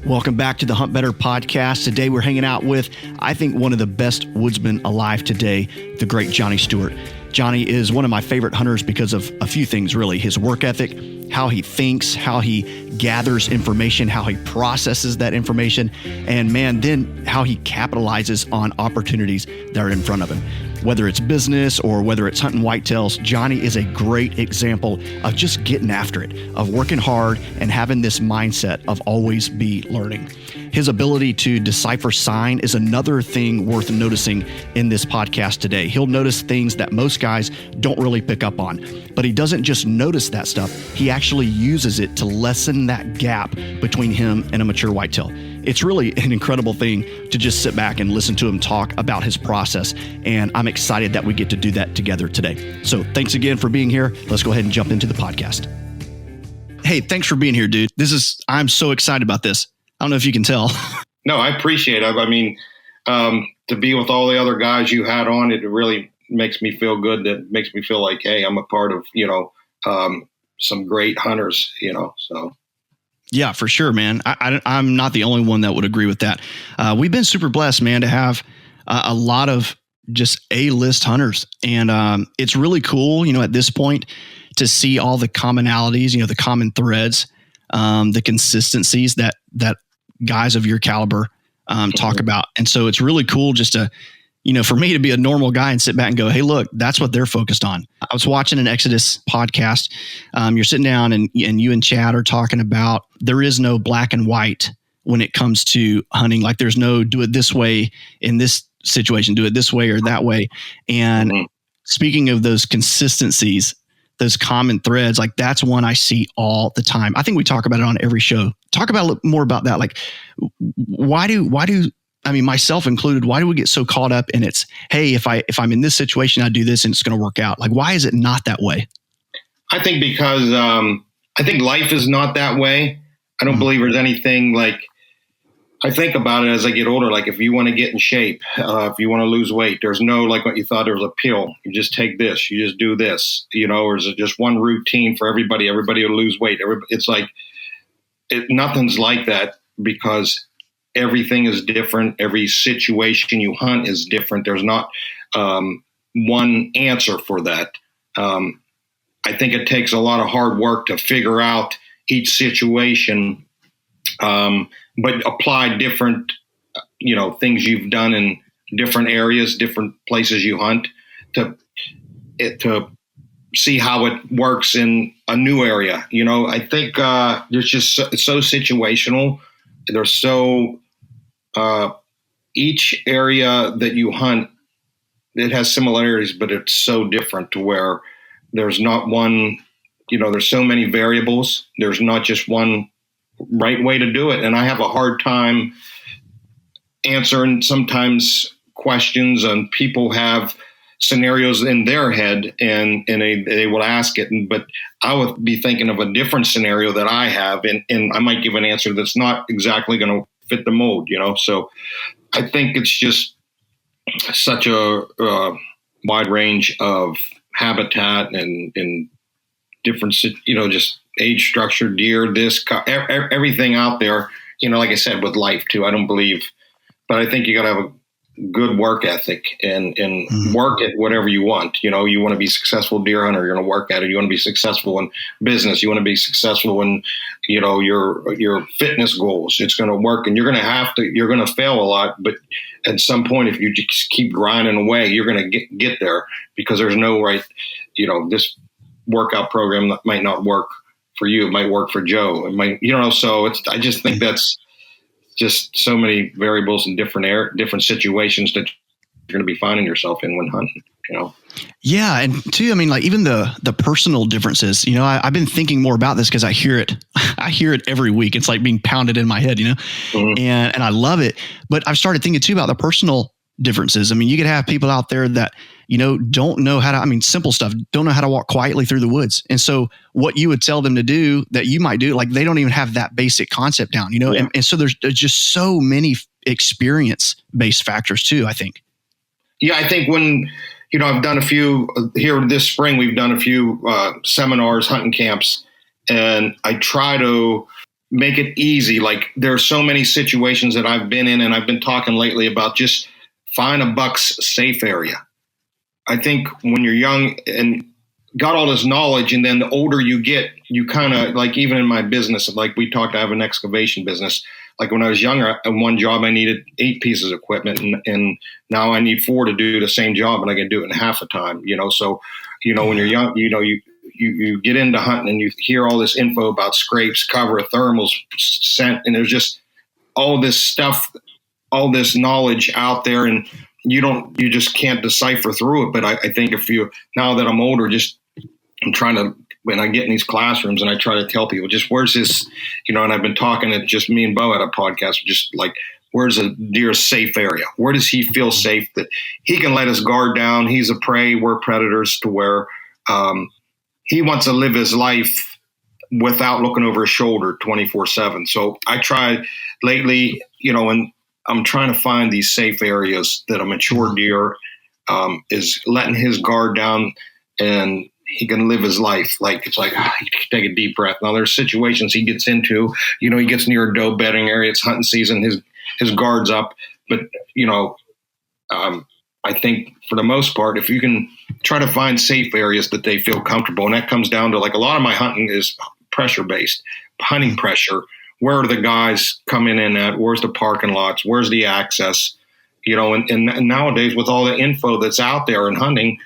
Welcome back to the HuntBetter Podcast. Today we're hanging out with, I think, one of the best woodsmen alive today, the great Johnny Stewart. Johnny is one of my favorite hunters because of a few things, really. His work ethic, how he thinks, how he gathers information, how he processes that information, and then how he capitalizes on opportunities that are in front of him. Whether it's business or whether it's hunting whitetails, Johnny is a great example of just getting after it, of working hard and having this mindset of always be learning. His ability to decipher sign is another thing worth noticing in this podcast today. He'll notice things that most guys don't really pick up on, but he doesn't just notice that stuff. He actually uses it to lessen that gap between him and a mature whitetail. It's really an incredible thing to just sit back and listen to him talk about his process. And I'm excited that we get to do that together today. So thanks again for being here. Let's go ahead and jump into the podcast. Hey, thanks for being here, dude. I'm so excited about this. I don't know if you can tell. No, I appreciate it. I mean, to be with all the other guys you had on, it really makes me feel good. That makes me feel like, hey, I'm a part of, some great hunters, so. Yeah, for sure, man. I'm not the only one that would agree with that. We've been super blessed, man, to have a lot of just A-list hunters. And it's really cool, at this point to see all the commonalities, the common threads, the consistencies that guys of your caliber talk about. And so it's really cool just to, for me to be a normal guy and sit back and go, hey, look, that's what they're focused on. I was watching an Exodus podcast. You're sitting down and you and Chad are talking about there is no black and white when it comes to hunting. Like there's no do it this way in this situation, do it this way or that way. And speaking of those consistencies, those common threads, like that's one I see all the time. I think we talk about it on every show. Talk about more about that. Like why do myself included, why do we get so caught up in it's, hey, if I'm in this situation, I do this and it's going to work out? Like, why is it not that way? I think because I think life is not that way. I don't believe there's anything like, I think about it as I get older. Like if you want to get in shape, if you want to lose weight, there's no, like what you thought there was a pill. You just take this, you just do this, or is it just one routine for everybody? Everybody will lose weight. It's like, nothing's like that because everything is different. Every situation you hunt is different. There's not one answer for that. I think it takes a lot of hard work to figure out each situation, but apply different, things you've done in different areas, different places you hunt to see how it works in a new area. I think it's just it's so situational. There's so each area that you hunt, it has similarities, but it's so different to where there's not one, there's so many variables. There's not just one right way to do it. And I have a hard time answering sometimes questions, and people have scenarios in their head and they will ask it. But I would be thinking of a different scenario that I have, and I might give an answer that's not exactly going to fit the mold, So I think it's just such a wide range of habitat and different, just age structure, deer, everything out there, like I said, with life too. I don't believe, but I think you got to have a good work ethic and work at whatever you want. You want to be successful deer hunter, you're going to work at it. You want to be successful in business. You want to be successful in, your fitness goals. It's going to work, and you're going to fail a lot, but at some point, if you just keep grinding away, you're going to get there, because there's no right, this workout program that might not work for you. It might work for Joe. It might, so I just think that's just so many variables in different situations that you're going to be finding yourself in when hunting, Yeah. And too, even the personal differences, I've been thinking more about this because I hear it every week. It's like being pounded in my head, Mm-hmm. and I love it. But I've started thinking too about the personal differences. You could have people out there that, don't know how to, simple stuff, don't know how to walk quietly through the woods. And so what you would tell them to do that you might do, like they don't even have that basic concept down, Yeah. And so there's just so many experience-based factors too, I think. Yeah, I think when, I've done a few here this spring, we've done a few seminars, hunting camps, and I try to make it easy. Like there's so many situations that I've been in, and I've been talking lately about just find a buck's safe area. I think when you're young and got all this knowledge, and then the older you get, you kind of like, even in my business, like we talked, I have an excavation business. Like when I was younger, at one job, I needed 8 pieces of equipment, and now I need 4 to do the same job, and I can do it in half the time, So, when you're young, you get into hunting and you hear all this info about scrapes, cover, thermals, scent, and there's just all this stuff, all this knowledge out there, and you just can't decipher through it. But I think now that I'm older, I'm trying to, when I get in these classrooms and I try to tell people, just where's this, and I've been talking to just me and Bo at a podcast, just like, where's a deer's safe area? Where does he feel safe that he can let his guard down? He's a prey, we're predators, to where he wants to live his life without looking over his shoulder 24/7. So I tried lately, and I'm trying to find these safe areas that a mature deer is letting his guard down and he can live his life. Like, it's like, he can take a deep breath. Now there's situations he gets into, he gets near a doe bedding area. It's hunting season. His guard's up, but I think for the most part, if you can try to find safe areas that they feel comfortable, and that comes down to, like, a lot of my hunting is pressure based, hunting pressure. Where are the guys coming in at? Where's the parking lots? Where's the access? And nowadays with all the info that's out there in hunting,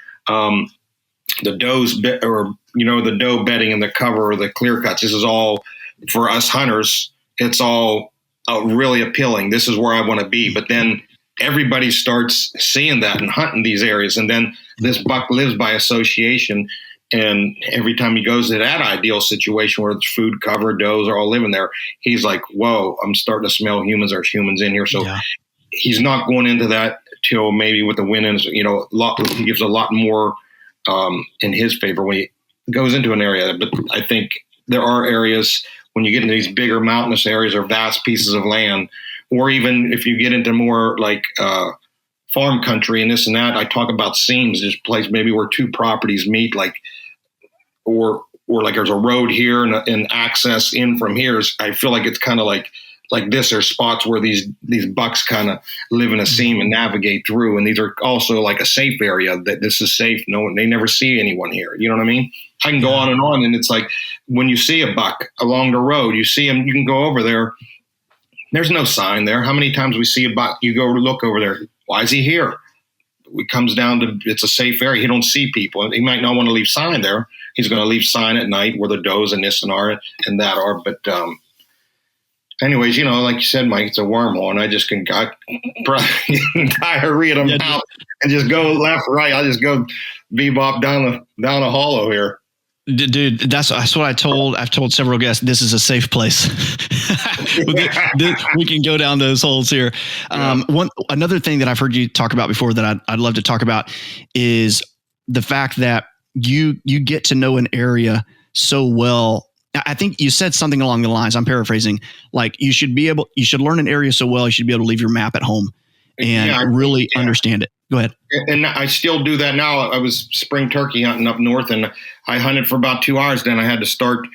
the doe bedding and the cover or the clear cuts, this is all for us hunters. It's all really appealing. This is where I want to be. But then everybody starts seeing that and hunting these areas. And then this buck lives by association. And every time he goes to that ideal situation where it's food cover, does are all living there, he's like, whoa, I'm starting to smell humans. There's humans in here. So he's not going into that till maybe with the wind, he gives a lot more in his favor when he goes into an area. But I think there are areas when you get into these bigger mountainous areas or vast pieces of land, or even if you get into more like farm country and this and that, I talk about seams, this place maybe where 2 properties meet, like, or like there's a road here and access in from here. I feel like it's kind of like this, are spots where these bucks kind of live in a seam and navigate through. And these are also like a safe area, that this is safe. They never see anyone here. You know what I mean? I can go on. And it's like, when you see a buck along the road, you see him, you can go over there. There's no sign there. How many times we see a buck, you go look over there. Why is he here? It comes down to, it's a safe area. He don't see people. He might not want to leave sign there. He's going to leave sign at night where the does and this and that are. But anyways, like you said, Mike, it's a wormhole, and I just can diarrhea them out and just go left, right. I'll just go bebop down the hollow here. Dude, that's what I've told several guests. This is a safe place. we can go down those holes here. Another thing that I've heard you talk about before that I'd love to talk about is the fact that you get to know an area so well. I think you said something along the lines, I'm paraphrasing, like you should learn an area so well, you should be able to leave your map at home and really understand it. Go ahead. And I still do that now. I was spring turkey hunting up north, and I hunted for about 2 hours. Then I had to start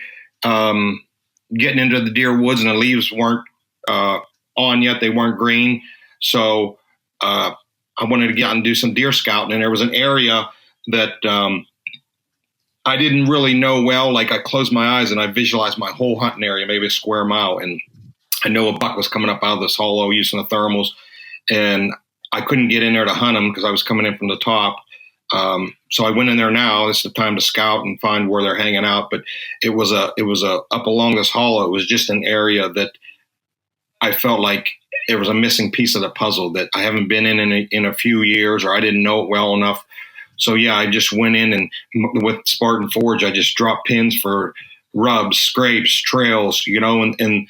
getting into the deer woods, and the leaves weren't on yet. They weren't green. So I wanted to get out and do some deer scouting. And there was an area that I didn't really know well. Like, I closed my eyes and I visualized my whole hunting area, maybe a square mile. And I know a buck was coming up out of this hollow using the thermals. And I couldn't get in there to hunt them because I was coming in from the top. So I went in there now. It's the time to scout and find where they're hanging out. But it was up along this hollow. It was just an area that I felt like there was a missing piece of the puzzle that I haven't been in a few years, or I didn't know it well enough. So yeah, I just went in, and with Spartan Forge, I just dropped pins for rubs, scrapes, trails, and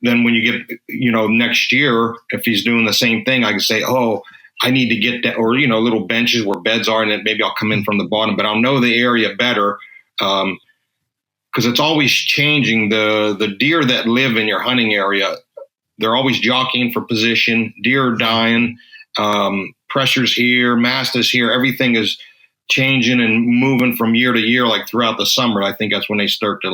then when you get, next year, if he's doing the same thing, I can say, oh, I need to get that, or, little benches where beds are, and then maybe I'll come in from the bottom, but I'll know the area better. Cause it's always changing. The deer that live in your hunting area, they're always jockeying for position. Deer are dying. Pressure's here, mastitis here. Everything is changing and moving from year to year, like throughout the summer. I think that's when they start to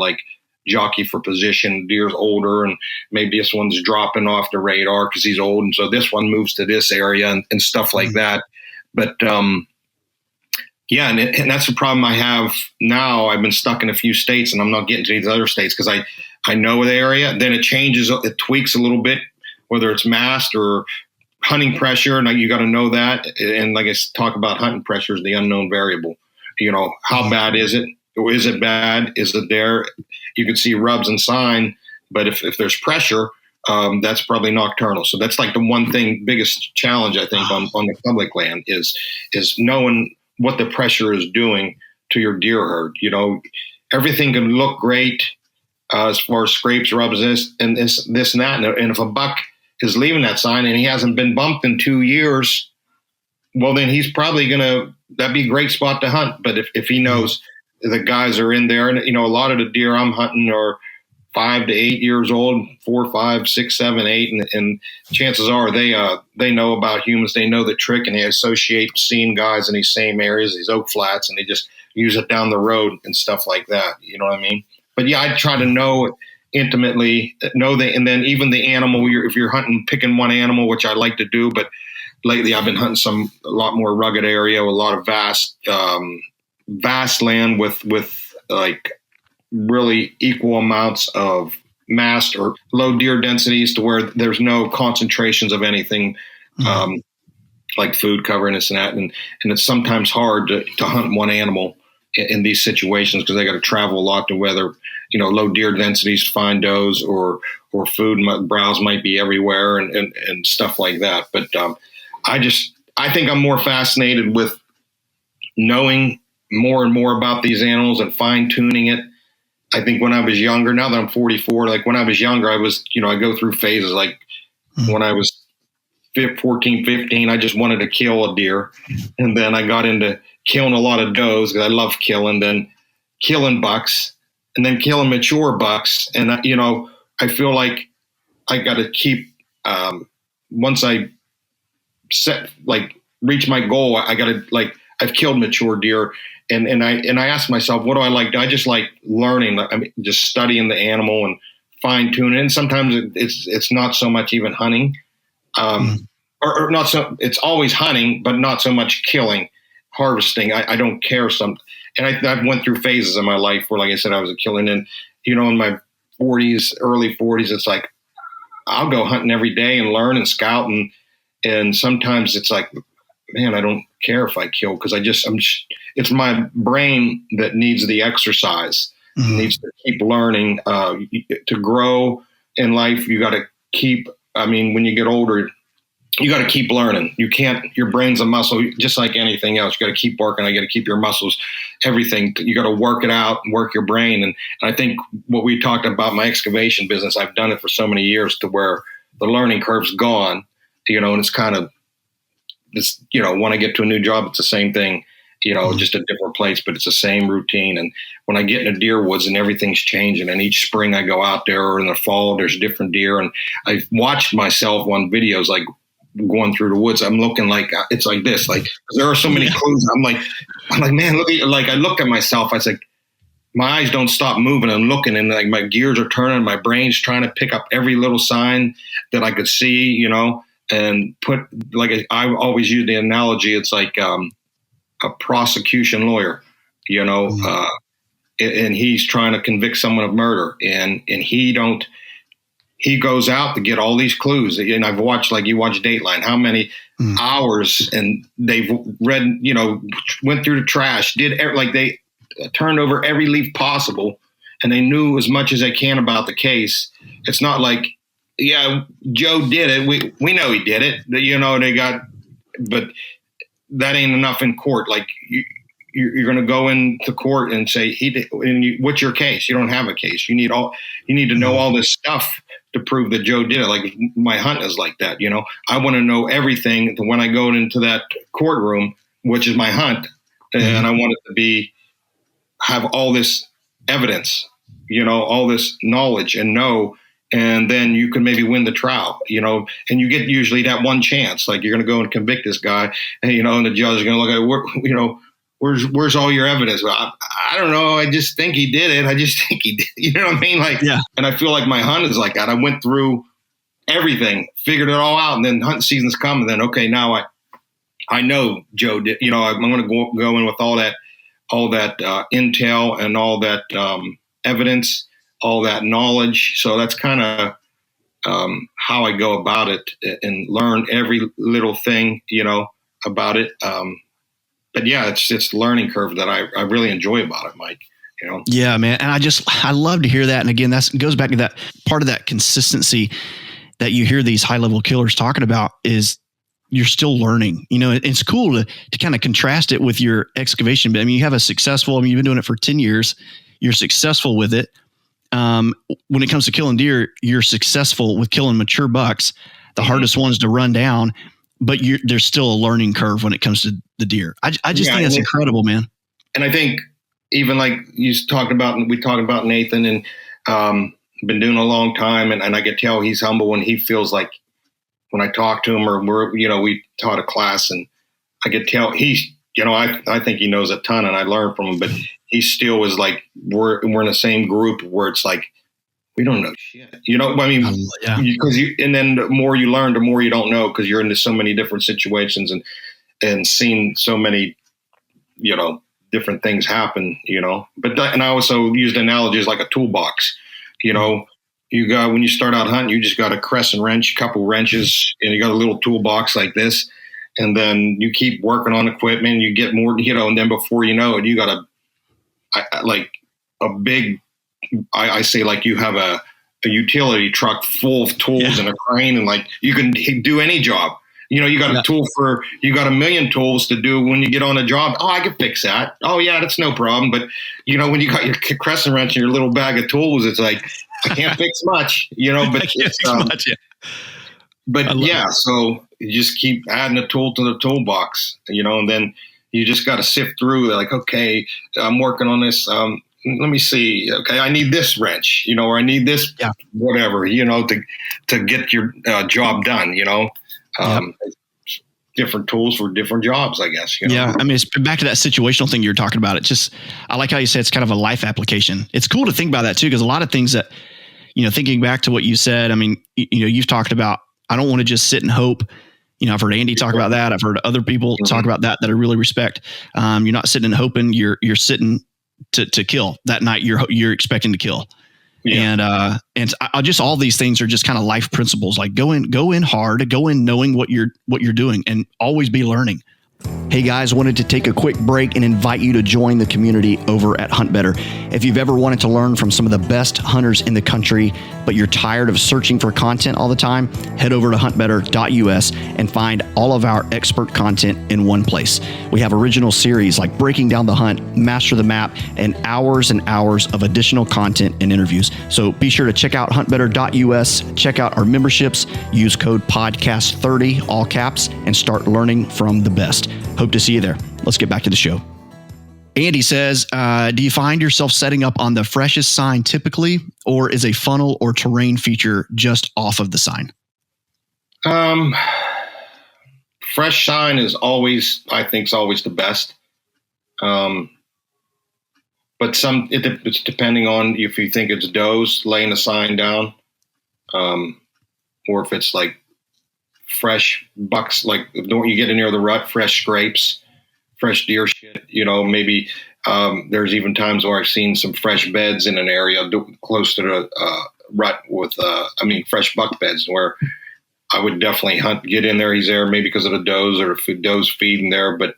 jockey for position. Deer's older, and maybe this one's dropping off the radar because he's old, and so this one moves to this area and stuff like that. But yeah, and that's the problem I have now. I've been stuck in a few states, and I'm not getting to these other states because I know the area. Then it changes, it tweaks a little bit, whether it's mast or hunting pressure. And you got to know that. And like I talk about, hunting pressure is the unknown variable. You know, how bad is it? Or is it bad? Is it there? You can see rubs and sign, but if there's pressure, that's probably nocturnal. So that's like the one thing, biggest challenge I think on the public land is knowing what the pressure is doing to your deer herd. You know, everything can look great as far as scrapes, rubs, this and that. And if a buck is leaving that sign and he hasn't been bumped in 2 years, well, then he's probably that'd be a great spot to hunt. But if he knows the guys are in there, and, you know, a lot of the deer I'm hunting are 5 to 8 years old, 4, 5, 6, 7, 8. And chances are they know about humans. They know the trick, and they associate seeing guys in these same areas, these oak flats, and they just use it down the road and stuff like that. You know what I mean? But yeah, I try to know it intimately, and then even the animal, if you're hunting, picking one animal, which I like to do, but lately I've been hunting a lot more rugged area, with a lot of vast land with like really equal amounts of mast or low deer densities to where there's no concentrations of anything, like food cover and this and that. And it's sometimes hard to hunt one animal in these situations because they got to travel a lot to whether, you know, low deer densities, find does, or food browse might be everywhere and stuff like that. But I think I'm more fascinated with knowing more and more about these animals and fine tuning it. I think when I was younger, now that I'm 44, like when I was younger, I was, you know, I go through phases. Like when I was 14, 15, I just wanted to kill a deer. And then I got into killing a lot of does because I love killing, then killing bucks, and then killing mature bucks. And, you know, I feel like I got to keep, once I reach my goal, I got to, I've killed mature deer. And I ask myself, what do I like? I just like learning. I mean, just studying the animal and fine tuning. And sometimes it's not so much even hunting, or not so. It's always hunting, but not so much killing, harvesting. I don't care. And I went through phases in my life where, like I said, I was a killer. And then, you know, in my 40s, early 40s, it's like I'll go hunting every day and learn and scout. And sometimes it's like, man, I don't care if I kill because it's my brain that needs the exercise, needs to keep learning. To grow in life, you got to keep, when you get older, you got to keep learning. You can't, your brain's a muscle, just like anything else. You got to keep working. I got to keep your muscles, everything. You got to work it out and work your brain. And I think what we talked about, my excavation business, I've done it for so many years to where the learning curve's gone, you know, and it's kind of, this, you know, when I get to a new job, it's the same thing, you know, just a different place, but it's the same routine. And when I get into deer woods and everything's changing, and each spring I go out there, or in the fall, there's different deer. And I've watched myself on videos, like going through the woods. I'm looking like, it's like this, like, there are so many clues. I'm like, man, look at, like, I look at myself. I was like, my eyes don't stop moving. I'm looking, and like my gears are turning. My brain's trying to pick up every little sign that I could see, you know, and put, like, I always use the analogy. It's like a prosecution lawyer, you know, and he's trying to convict someone of murder, and he goes out to get all these clues. And I've watched, like you watch Dateline, how many hours, and they've read, you know, went through the trash, they turned over every leaf possible, and they knew as much as they can about the case. It's not like, yeah, Joe did it. We know he did it. You know, but that ain't enough in court. Like you're going to go into court and say he did. And what's your case? You don't have a case. You need to know all this stuff to prove that Joe did it. Like my hunt is like that. You know, I want to know everything when I go into that courtroom, which is my hunt, and I want it to have all this evidence. You know, all this knowledge and know. And then you can maybe win the trial, you know, and you get usually that one chance, like you're going to go and convict this guy, and, you know, and the judge is going to look at, you know, where's all your evidence? Well, I don't know. I just think he did it. I just think he did. You know what I mean? Like, yeah. And I feel like my hunt is like that. I went through everything, figured it all out, and then hunting season's come, and then okay, now I know Joe did. You know, I'm going to go in with all that intel and all that evidence, all that knowledge. So that's kind of how I go about it and learn every little thing, you know, about it. But yeah, it's the learning curve that I really enjoy about it, Mike. You know? Yeah, man. And I love to hear that. And again, that goes back to that part of that consistency that you hear these high level killers talking about is you're still learning. You know, it's cool to kind of contrast it with your excavation. But I mean, you have you've been doing it for 10 years. You're successful with it. When it comes to killing deer, you're successful with killing mature bucks, the hardest ones to run down, but there's still a learning curve when it comes to the deer. I just think that's incredible, man. And I think even like we talked about Nathan and been doing a long time, and I could tell he's humble when he feels like when I talk to him or we taught a class, and I could tell he's, you know, I think he knows a ton and I learned from him, but he still was like, we're in the same group where it's like, we don't know shit. You know, I mean, and then the more you learn, the more you don't know, because you're into so many different situations and seen so many, you know, different things happen, you know. But and I also used analogies like a toolbox. You know, when you start out hunting, you just got a crescent wrench, a couple wrenches, and you got a little toolbox like this. And then you keep working on equipment, you get more, you know, and then before you know it, you got I say like you have a utility truck full of tools and a crane, and like you can do any job. You know, you got you got a million tools to do when you get on a job. Oh, I can fix that. Oh yeah, that's no problem. But you know, when you got your crescent wrench and your little bag of tools, it's like, I can't fix much, you know, but so you just keep adding a tool to the toolbox, you know, and then you just got to sift through like, okay, I'm working on this. Let me see. Okay, I need this wrench, you know, or I need this, whatever, you know, to get your job done, you know. Different tools for different jobs, I guess. You know? Yeah, I mean, it's back to that situational thing you're talking about. I like how you said it's kind of a life application. It's cool to think about that too, because a lot of things that, you know, thinking back to what you said, I mean, you know, you've talked about, I don't want to just sit and hope. You know, I've heard Andy talk about that. I've heard other people talk about that I really respect. You're not sitting and hoping. You're sitting to kill that night. You're expecting to kill. Yeah. And I just, all these things are just kind of life principles, like go in hard, go in knowing what you're doing, and always be learning. Hey guys, wanted to take a quick break and invite you to join the community over at HuntBetter. If you've ever wanted to learn from some of the best hunters in the country, but you're tired of searching for content all the time, head over to huntbetter.us and find all of our expert content in one place. We have original series like Breaking Down the Hunt, Master the Map, and hours of additional content and interviews. So be sure to check out huntbetter.us, check out our memberships, use code podcast30, all caps, and start learning from the best. Hope to see you there. Let's get back to the show. Andy says, do you find yourself setting up on the freshest sign typically, or is a funnel or terrain feature just off of the sign? Fresh sign is always the best. But it's depending on if you think it's does laying a sign down, or if it's like fresh bucks, like you get in near the rut, fresh scrapes, fresh deer shit, you know, maybe there's even times where I've seen some fresh beds in an area close to the rut with, fresh buck beds where I would definitely get in there. He's there maybe because of the does or if the does feeding there. But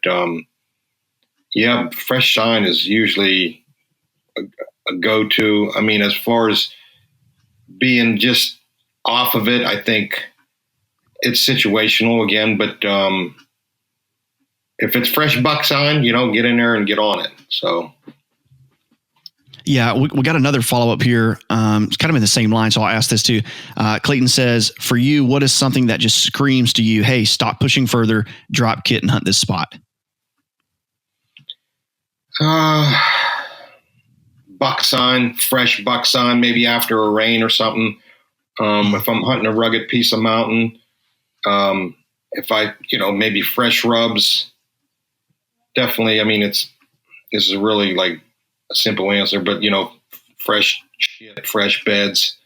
fresh sign is usually a go-to. I mean, as far as being just off of it, I think it's situational again, but if it's fresh buck sign, you know, get in there and get on it. So. Yeah, we got another follow-up here. It's kind of in the same line, so I'll ask this too. Clayton says, for you, what is something that just screams to you, hey, stop pushing further, drop kit and hunt this spot? Buck sign, fresh buck sign, maybe after a rain or something. If I'm hunting a rugged piece of mountain, if maybe fresh rubs, definitely. I mean, it's this is really like a simple answer, but fresh shit, fresh beds,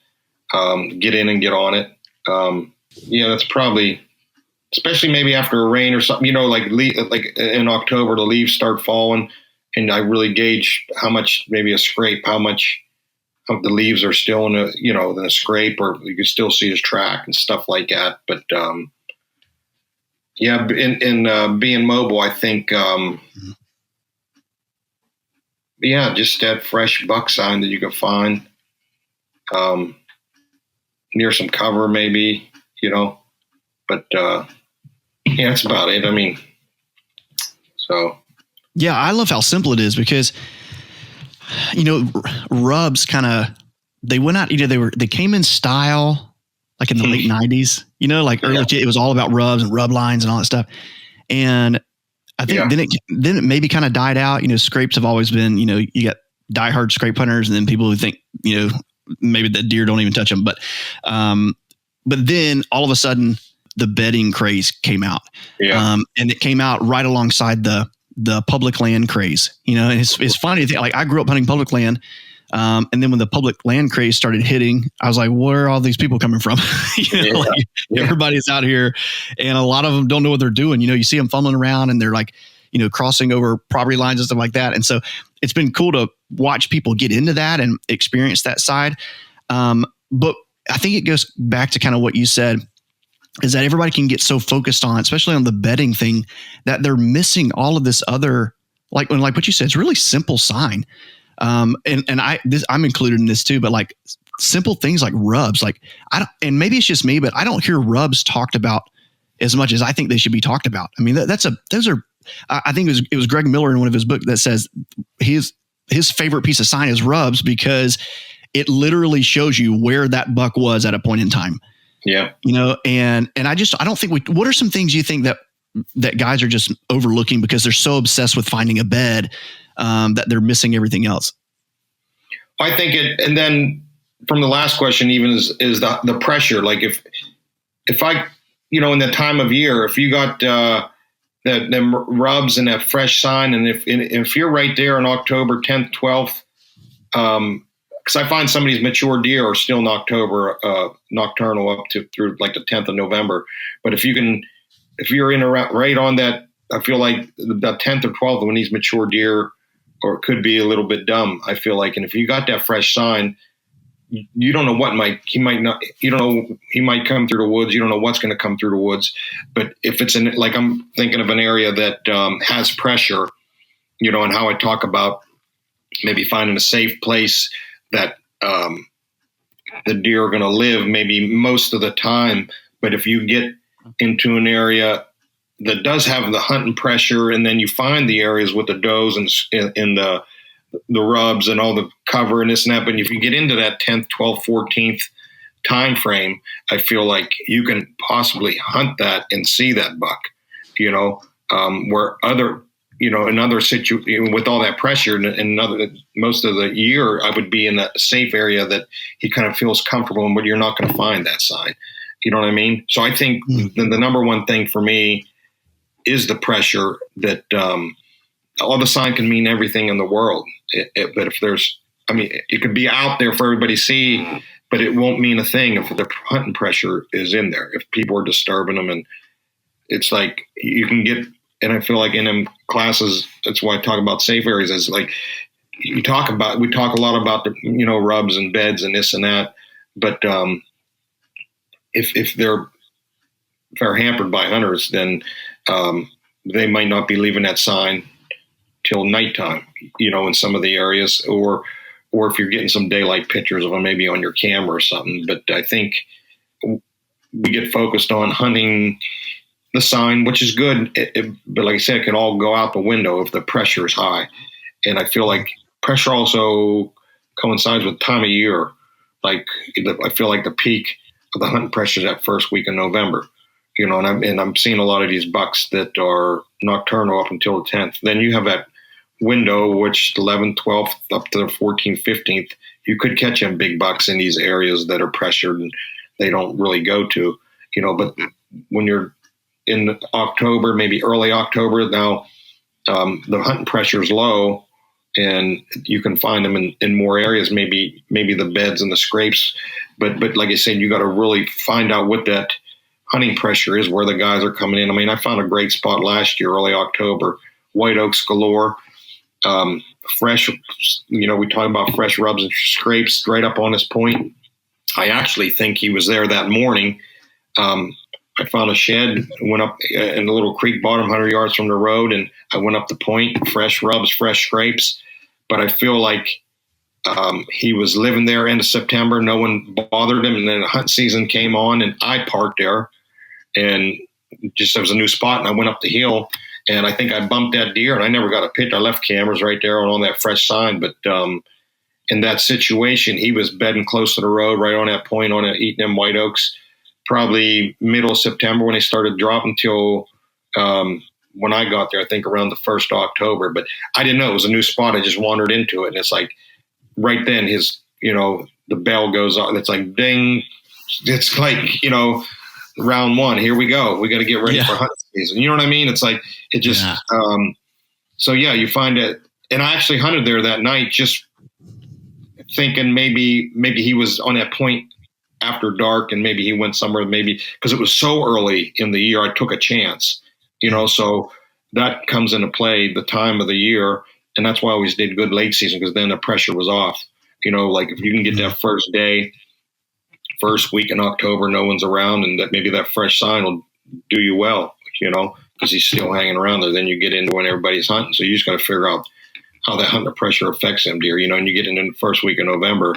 get in and get on it. That's probably, especially maybe after a rain or something, like in October, the leaves start falling, and I really gauge how much, maybe a scrape, how much of the leaves are still in a scrape, or you can still see his track and stuff like that. But in being mobile, I think, just that fresh buck sign that you can find near some cover, maybe, but that's about it. I mean, so. Yeah, I love how simple it is because, rubs they went out, they came in style like in the late 90s, early, it was all about rubs and rub lines and all that stuff. And I think then it maybe kind of died out. Scrapes have always been, you got diehard scrape hunters and then people who think, maybe that deer don't even touch them. But then all of a sudden the bedding craze came out. And it came out right alongside the public land craze, and it's funny to think, like I grew up hunting public land. And then when the public land craze started hitting, I was like, where are all these people coming from? Everybody's out here and a lot of them don't know what they're doing. You see them fumbling around and they're like, crossing over property lines and stuff like that. And so it's been cool to watch people get into that and experience that side. But I think it goes back to kind of what you said, is that everybody can get so focused on, especially on the bedding thing, that they're missing all of this other, like what you said, it's really simple sign. I'm included in this too, but like simple things like rubs, like and maybe it's just me, but I don't hear rubs talked about as much as I think they should be talked about. I mean, I think it was Greg Miller in one of his books that says his favorite piece of sign is rubs because it literally shows you where that buck was at a point in time. Yeah. And I don't think what are some things you think that guys are just overlooking because they're so obsessed with finding a bed, that they're missing everything else? I think and then from the last question even is the pressure. Like if I, in the time of year, if you got, the rubs and that fresh sign, and if you're right there on October 10th, 12th, because I find some of these mature deer are still in October, nocturnal up through like the 10th of November. But if you're in around right on that, I feel like the 10th or 12th when these mature deer, or it could be a little bit dumb, I feel like. And if you got that fresh sign, you don't know he might come through the woods. You don't know what's going to come through the woods. But if it's like I'm thinking of an area that has pressure, and how I talk about maybe finding a safe place that the deer are going to live maybe most of the time. But if you get into an area that does have the hunting pressure, and then you find the areas with the does and the rubs and all the cover and this and that, but if you get into that 10th, 12th, 14th time frame, I feel like you can possibly hunt that and see that buck, where other, in other situations with all that pressure and most of the year, I would be in that safe area that he kind of feels comfortable in, but you're not going to find that sign. You know what I mean? So I think the number one thing for me is the pressure that, all the sign can mean everything in the world. But if it could be out there for everybody to see, but it won't mean a thing if the hunting pressure is in there, if people are disturbing them. And it's like you can get, and I feel like in them classes, that's why I talk about safe areas. It's like we talk a lot about the, rubs and beds and this and that. But if they're hampered by hunters, then they might not be leaving that sign till nighttime, in some of the areas, or if you're getting some daylight pictures of them, maybe on your camera or something. But I think we get focused on hunting the sign, which is good. But like I said, it can all go out the window if the pressure is high. And I feel like pressure also coincides with time of year. Like I feel like the peak of the hunting pressure is that first week of November. And I'm seeing a lot of these bucks that are nocturnal up until the 10th. Then you have that window, which 11th, 12th, up to the 14th, 15th, you could catch them big bucks in these areas that are pressured and they don't really go to, but when you're in October, maybe early October, now the hunting pressure is low, and you can find them in more areas, maybe the beds and the scrapes. But like I said, you got to really find out what that hunting pressure is, where the guys are coming in. I mean, I found a great spot last year, early October, white oaks galore, fresh, we talk about fresh rubs and scrapes right up on this point. I actually think he was there that morning. I found a shed, went up in a little creek bottom 100 yards from the road, and I went up the point, fresh rubs, fresh scrapes. But I feel like he was living there end of September. No one bothered him. And then the hunt season came on, and I parked there. And just there was a new spot, and I went up the hill, and I think I bumped that deer, and I never got a picture. I left cameras right there on that fresh sign. But in that situation, he was bedding close to the road, right on that point, on it, eating them white oaks. Probably middle of September when they started dropping till when I got there, I think around the 1st of October. But I didn't know it was a new spot. I just wandered into it. And it's like right then the bell goes off. It's like ding. It's like, round one. Here we go. We got to get ready for hunting season. You know what I mean? It's like it just so you find it. And I actually hunted there that night just thinking maybe he was on that point after dark, and maybe he went somewhere, maybe because it was so early in the year, I took a chance, so that comes into play, the time of the year. And that's why I always did good late season, because then the pressure was off, like if you can get that first day, first week in October, no one's around, and that maybe that fresh sign will do you well, because he's still hanging around there. Then you get into when everybody's hunting. So you just got to figure out how that hunter pressure affects them deer, and you get into the first week of November.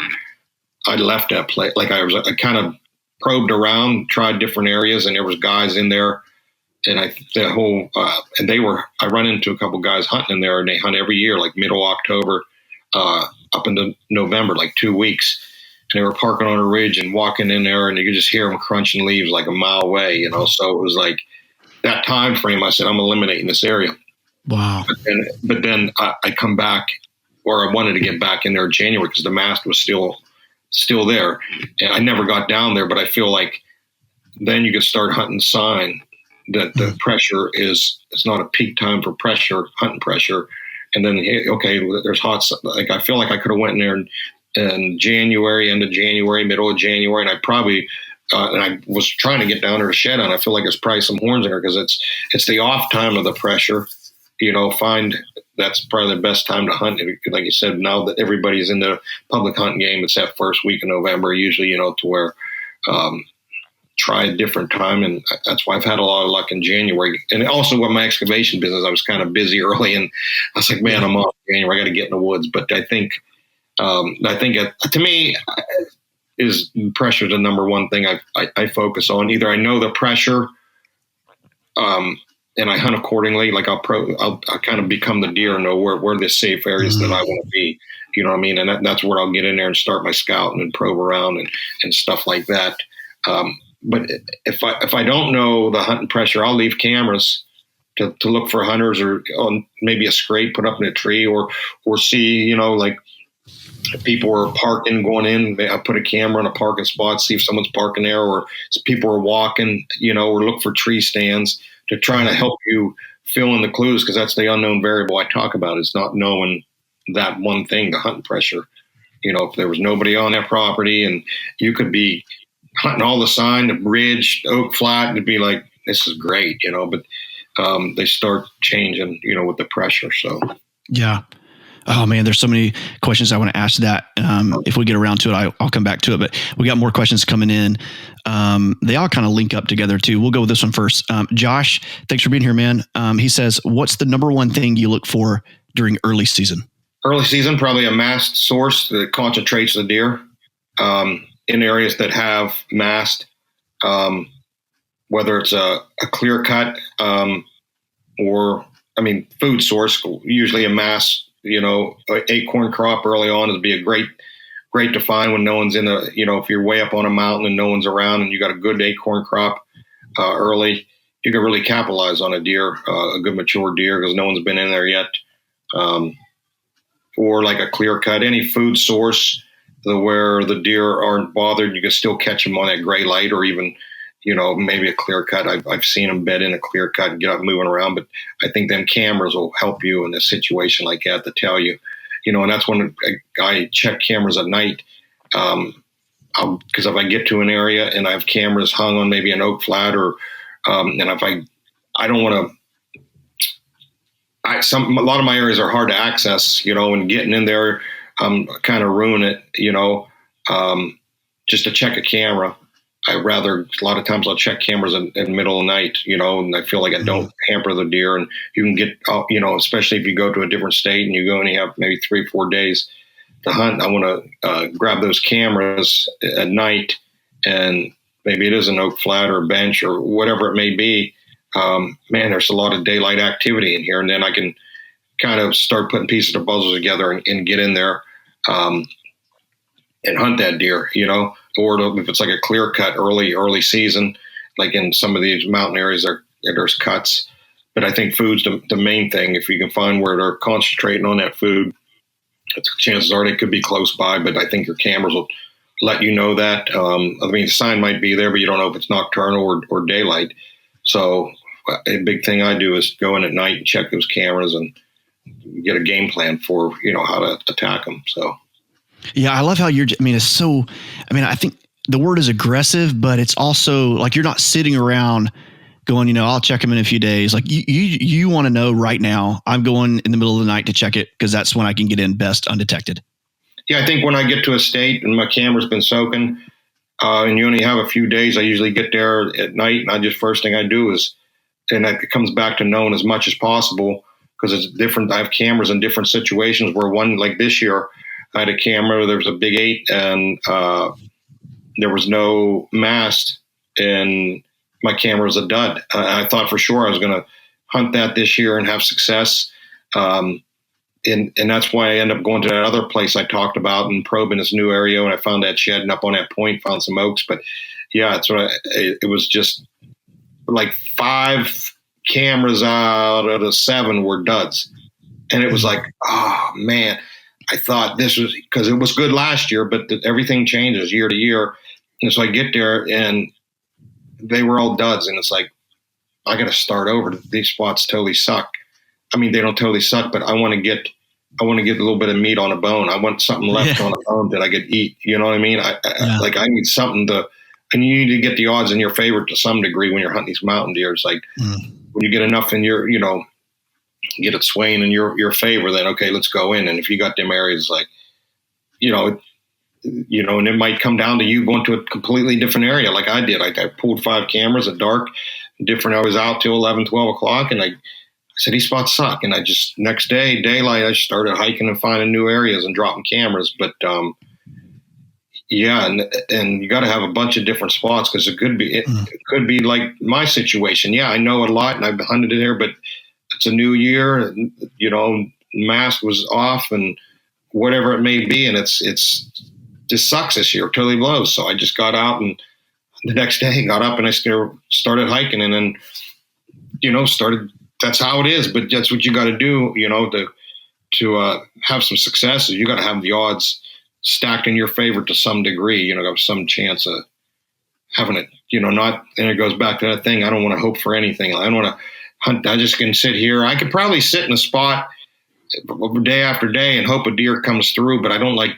I left that place. Like I kind of probed around, tried different areas, and there was guys in there. And I run into a couple guys hunting in there, and they hunt every year, like middle October, up into November, like 2 weeks. And they were parking on a ridge and walking in there, and you could just hear them crunching leaves like a mile away, So it was like that time frame. I said, I'm eliminating this area. Wow. But then I come back, or I wanted to get back in there in January because the mast was still there. And I never got down there, but I feel like then you could start hunting sign that the pressure it's not a peak time for hunting pressure. And then, okay, there's hot, like I feel like I could have went in there in January, end of January, middle of January, and I probably, and I was trying to get down there to shed on. I feel like there's probably some horns in there because it's the off time of the pressure. That's probably the best time to hunt. Like you said, now that everybody's in the public hunting game, it's that first week of November, usually, to where try a different time. And that's why I've had a lot of luck in January. And also with my excavation business, I was kind of busy early, and I was like, man, I'm off January. I got to get in the woods. But I think to me, is pressure the number one thing I focus on. Either I know the pressure, and I hunt accordingly. Like I'll kind of become the deer and know where the safe areas that I want to be. You know what I mean? And that's where I'll get in there and start my scouting and probe around and stuff like that. But if I don't know the hunting pressure, I'll leave cameras to look for hunters, or on maybe a scrape put up in a tree, or see, like if people are parking, going in, I put a camera in a parking spot, see if someone's parking there, or people are walking, or look for tree stands to try to help you fill in the clues, because that's the unknown variable I talk about, is not knowing that one thing, the hunting pressure. If there was nobody on that property and you could be hunting all the sign, the ridge, oak flat, it'd be like, this is great, but they start changing, with the pressure. So, yeah. Oh man, there's so many questions I want to ask that. If we get around to it, I'll come back to it, but we got more questions coming in. They all kind of link up together too. We'll go with this one first. Josh, thanks for being here, man. He says, what's the number one thing you look for during early season? Early season, probably a mast source that concentrates the deer in areas that have mast, whether it's a clear cut or, food source, usually a mast. Acorn crop early on would be a great to find when no one's in if you're way up on a mountain and no one's around and you got a good acorn crop early, you can really capitalize on a deer, a good mature deer, because no one's been in there yet. Or like a clear cut, any food source where the deer aren't bothered, you can still catch them on that gray light, or even, maybe a clear cut. I've seen them bed in a clear cut and get up moving around, but I think them cameras will help you in a situation like that to tell you, and that's when I check cameras at night. Because if I get to an area and I have cameras hung on maybe an oak flat and if I don't want to, a lot of my areas are hard to access, and getting in there, kind of ruin it, just to check a camera. A lot of times I'll check cameras in the middle of the night, and I feel like I don't hamper the deer. And you can get, especially if you go to a different state and you go and you have maybe 3-4 days to hunt, I want to grab those cameras at night, and maybe it is an oak flat or a bench or whatever it may be. Man, there's a lot of daylight activity in here, and then I can kind of start putting pieces of puzzles together and get in there and hunt that deer, or if it's like a clear cut early season, like in some of these mountain areas, there's cuts. But I think food's the main thing. If you can find where they're concentrating on that food, chances are they could be close by, but I think your cameras will let you know that. The sign might be there, but you don't know if it's nocturnal or daylight. So a big thing I do is go in at night and check those cameras and get a game plan for, how to attack them. So. Yeah, I love how I think the word is aggressive, but it's also like you're not sitting around going, I'll check them in a few days. Like you want to know right now, I'm going in the middle of the night to check it because that's when I can get in best undetected. Yeah, I think when I get to a state and my camera's been soaking and you only have a few days, I usually get there at night and first thing I do is, and it comes back to knowing as much as possible because it's different. I have cameras in different situations where one, like this year, I had a camera, there was a big 8 and there was no mast and my camera was a dud. I thought for sure I was going to hunt that this year and have success. And that's why I ended up going to that other place I talked about and probing this new area. And I found that shed and up on that point, found some oaks. But yeah, it was just like 5 cameras out of the 7 were duds. And it was like, oh man, I thought this was because it was good last year, but everything changes year to year. And so I get there and they were all duds. And it's like, I got to start over. These spots totally suck. I mean, they don't totally suck, but I want to get a little bit of meat on a bone. I want something left on a bone that I could eat. You know what I mean? I need something and you need to get the odds in your favor to some degree when you're hunting these mountain deer. It's like when you get enough in your, get it swaying in your favor, then okay, let's go in. And if you got them areas like, and it might come down to you going to a completely different area like I did. I pulled 5 cameras at dark, different. I was out till 11, 12 o'clock and I said, these spots suck. And I just, next day, daylight, I started hiking and finding new areas and dropping cameras. But and you got to have a bunch of different spots because it could be like my situation. Yeah, I know a lot and I've hunted in there, but it's a new year and, mast was off and whatever it may be. And it's just sucks this year, totally blows. So I just got out and the next day got up and I started hiking and then, that's how it is, but that's what you got to do, to have some success. You got to have the odds stacked in your favor to some degree, have some chance of having it, not, and it goes back to that thing. I don't want to hope for anything. I don't want to hunt. I just can sit here. I could probably sit in a spot day after day and hope a deer comes through, but I don't like,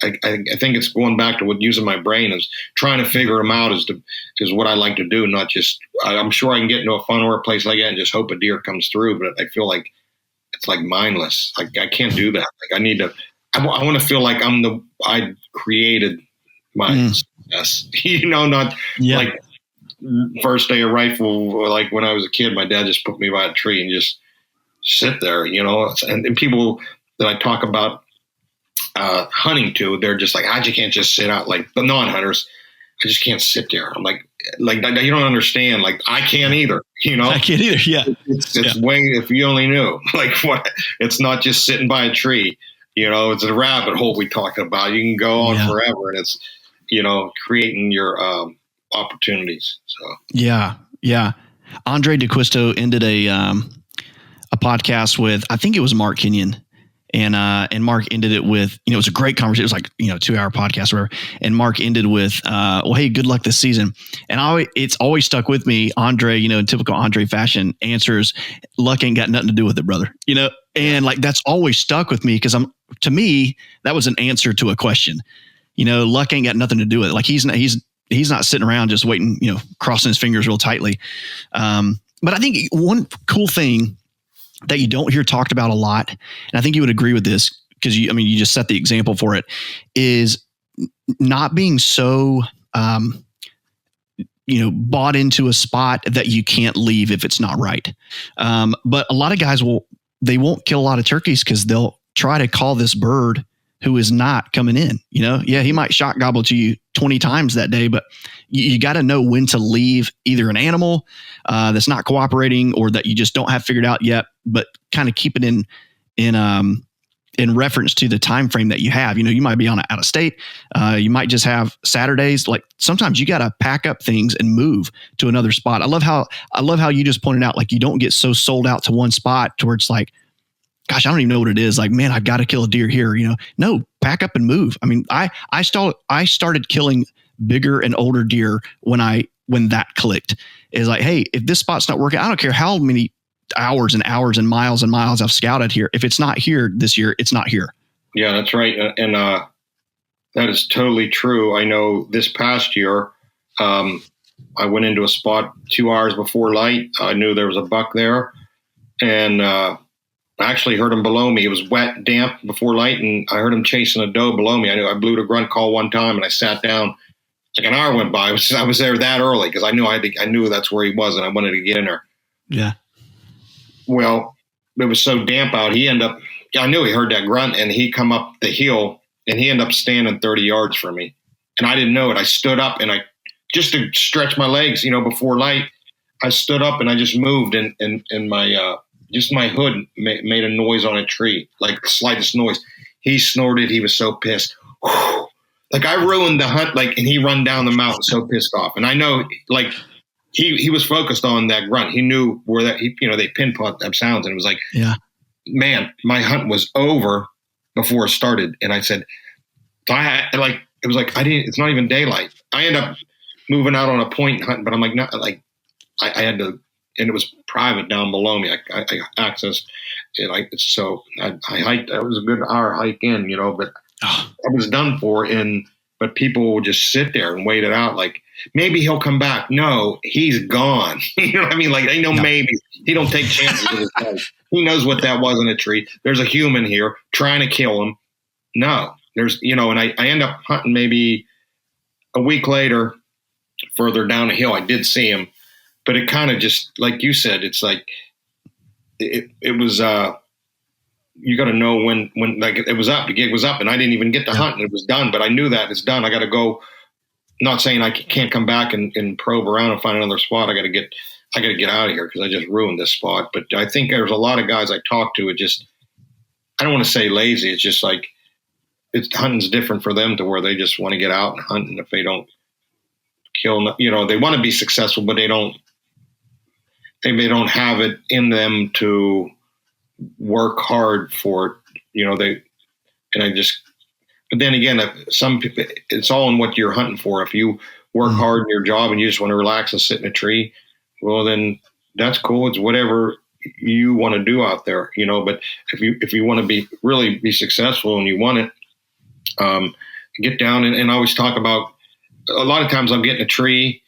I think it's going back to what using my brain is trying to figure them out is what I like to do. Not just, I'm sure I can get into a fun workplace like that and just hope a deer comes through, but I feel like it's like mindless. Like I can't do that. Like I need to, I want to feel like I created my success, not like first day of rifle. Like when I was a kid, my dad just put me by a tree and just sit there, and people that I talk about, hunting to, they're just like, you can't just sit out, like the non-hunters. I just can't sit there. I'm like you don't understand. Like I can't either, I can't either. Yeah. It's way, if you only knew, like what, it's not just sitting by a tree, it's a rabbit hole we talk about. You can go on forever and it's, creating your, opportunities. So. Yeah. Yeah. Andre DeQuisto ended a podcast with, I think it was Mark Kenyon. And Mark ended it with, it was a great conversation. It was like, 2-hour podcast or whatever. And Mark ended with, well, hey, good luck this season. And it's always stuck with me. Andre, in typical Andre fashion, answers, luck ain't got nothing to do with it, brother. And like, that's always stuck with me because to me, that was an answer to a question. Luck ain't got nothing to do with it. Like he's not sitting around just waiting, crossing his fingers real tightly. But I think one cool thing that you don't hear talked about a lot, and I think you would agree with this because you just set the example for it, is not being so, bought into a spot that you can't leave if it's not right. But a lot of guys they won't kill a lot of turkeys because they'll try to call this bird who is not coming in. Yeah, he might shot gobble to you 20 times that day, but you got to know when to leave either an animal that's not cooperating or that you just don't have figured out yet, but kind of keep it in reference to the time frame that you have. You might be out of state. You might just have Saturdays. Like sometimes you got to pack up things and move to another spot. I love how you just pointed out, like you don't get so sold out to one spot to where it's like, gosh, I don't even know what it is. Like, man, I've got to kill a deer here. No, pack up and move. I mean, I started killing bigger and older deer when that clicked. Is like, hey, if this spot's not working, I don't care how many hours and hours and miles I've scouted here. If it's not here this year, it's not here. Yeah, that's right. And that is totally true. I know this past year, I went into a spot 2 hours before light. I knew there was a buck there, and I actually heard him below me. It was wet, damp before light, and I heard him chasing a doe below me. I blew the grunt call one time, and I sat down. Like an hour went by. I was there that early because I knew that's where he was, and I wanted to get in there. Yeah. Well, it was so damp out. I knew he heard that grunt, and he come up the hill, and he ended up standing 30 yards from me, and I didn't know it. I stood up, and just to stretch my legs, before light, I stood up and I just moved, and my just my hood made a noise on a tree, like the slightest noise. He snorted. He was so pissed. Like I ruined the hunt. Like, and he run down the mountain so pissed off. And I know, like he was focused on that grunt. He knew where they pinpoint them sounds, and it was like, yeah, man, my hunt was over before it started. And I said, it's not even daylight. I end up moving out on a point and hunting, but I'm like, no, like I had to. And it was private down below me. I accessed it. So I hiked. It was a good hour hike in, but I was done for. But people will just sit there and wait it out. Like maybe he'll come back. No, he's gone. You know what I mean? Like they know maybe he don't take chances with his life. He knows what that was in a tree. There's a human here trying to kill him. No, there's and I end up hunting maybe a week later, further down the hill. I did see him. But it kind of just, like you said, it's like it was. You got to know when like it was up. The gig was up, and I didn't even get to hunt, and it was done. But I knew that it's done. I got to go. Not saying I can't come back and probe around and find another spot. I got to get out of here because I just ruined this spot. But I think there's a lot of guys I talked to. I don't want to say lazy. It's just like hunting's different for them to where they just want to get out and hunt, and if they don't kill, they want to be successful, but they don't have it in them to work hard for it. But then again, some people, it's all in what you're hunting for. If you work hard in your job and you just want to relax and sit in a tree, well, then that's cool. It's whatever you want to do out there, but if you want to really be successful and you want it, get down and I always talk about, a lot of times I'll get in a tree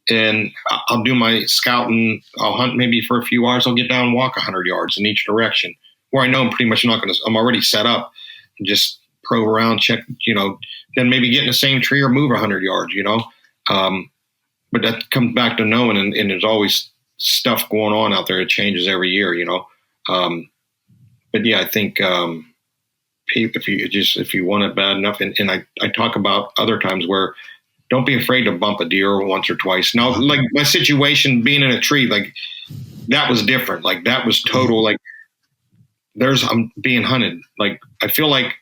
and I'll do my scouting. I'll hunt maybe for a few hours. I'll get down and walk 100 yards in each direction where I know I'm pretty much I'm already set up and just probe around, check, then maybe get in the same tree or move 100 yards, but that comes back to knowing, and there's always stuff going on out there. It changes every year, but yeah, I think, if you want it bad enough, and I talk about other times where don't be afraid to bump a deer once or twice. Now, like my situation being in a tree, like that was different. Like that was total, like I'm being hunted. Like, I feel like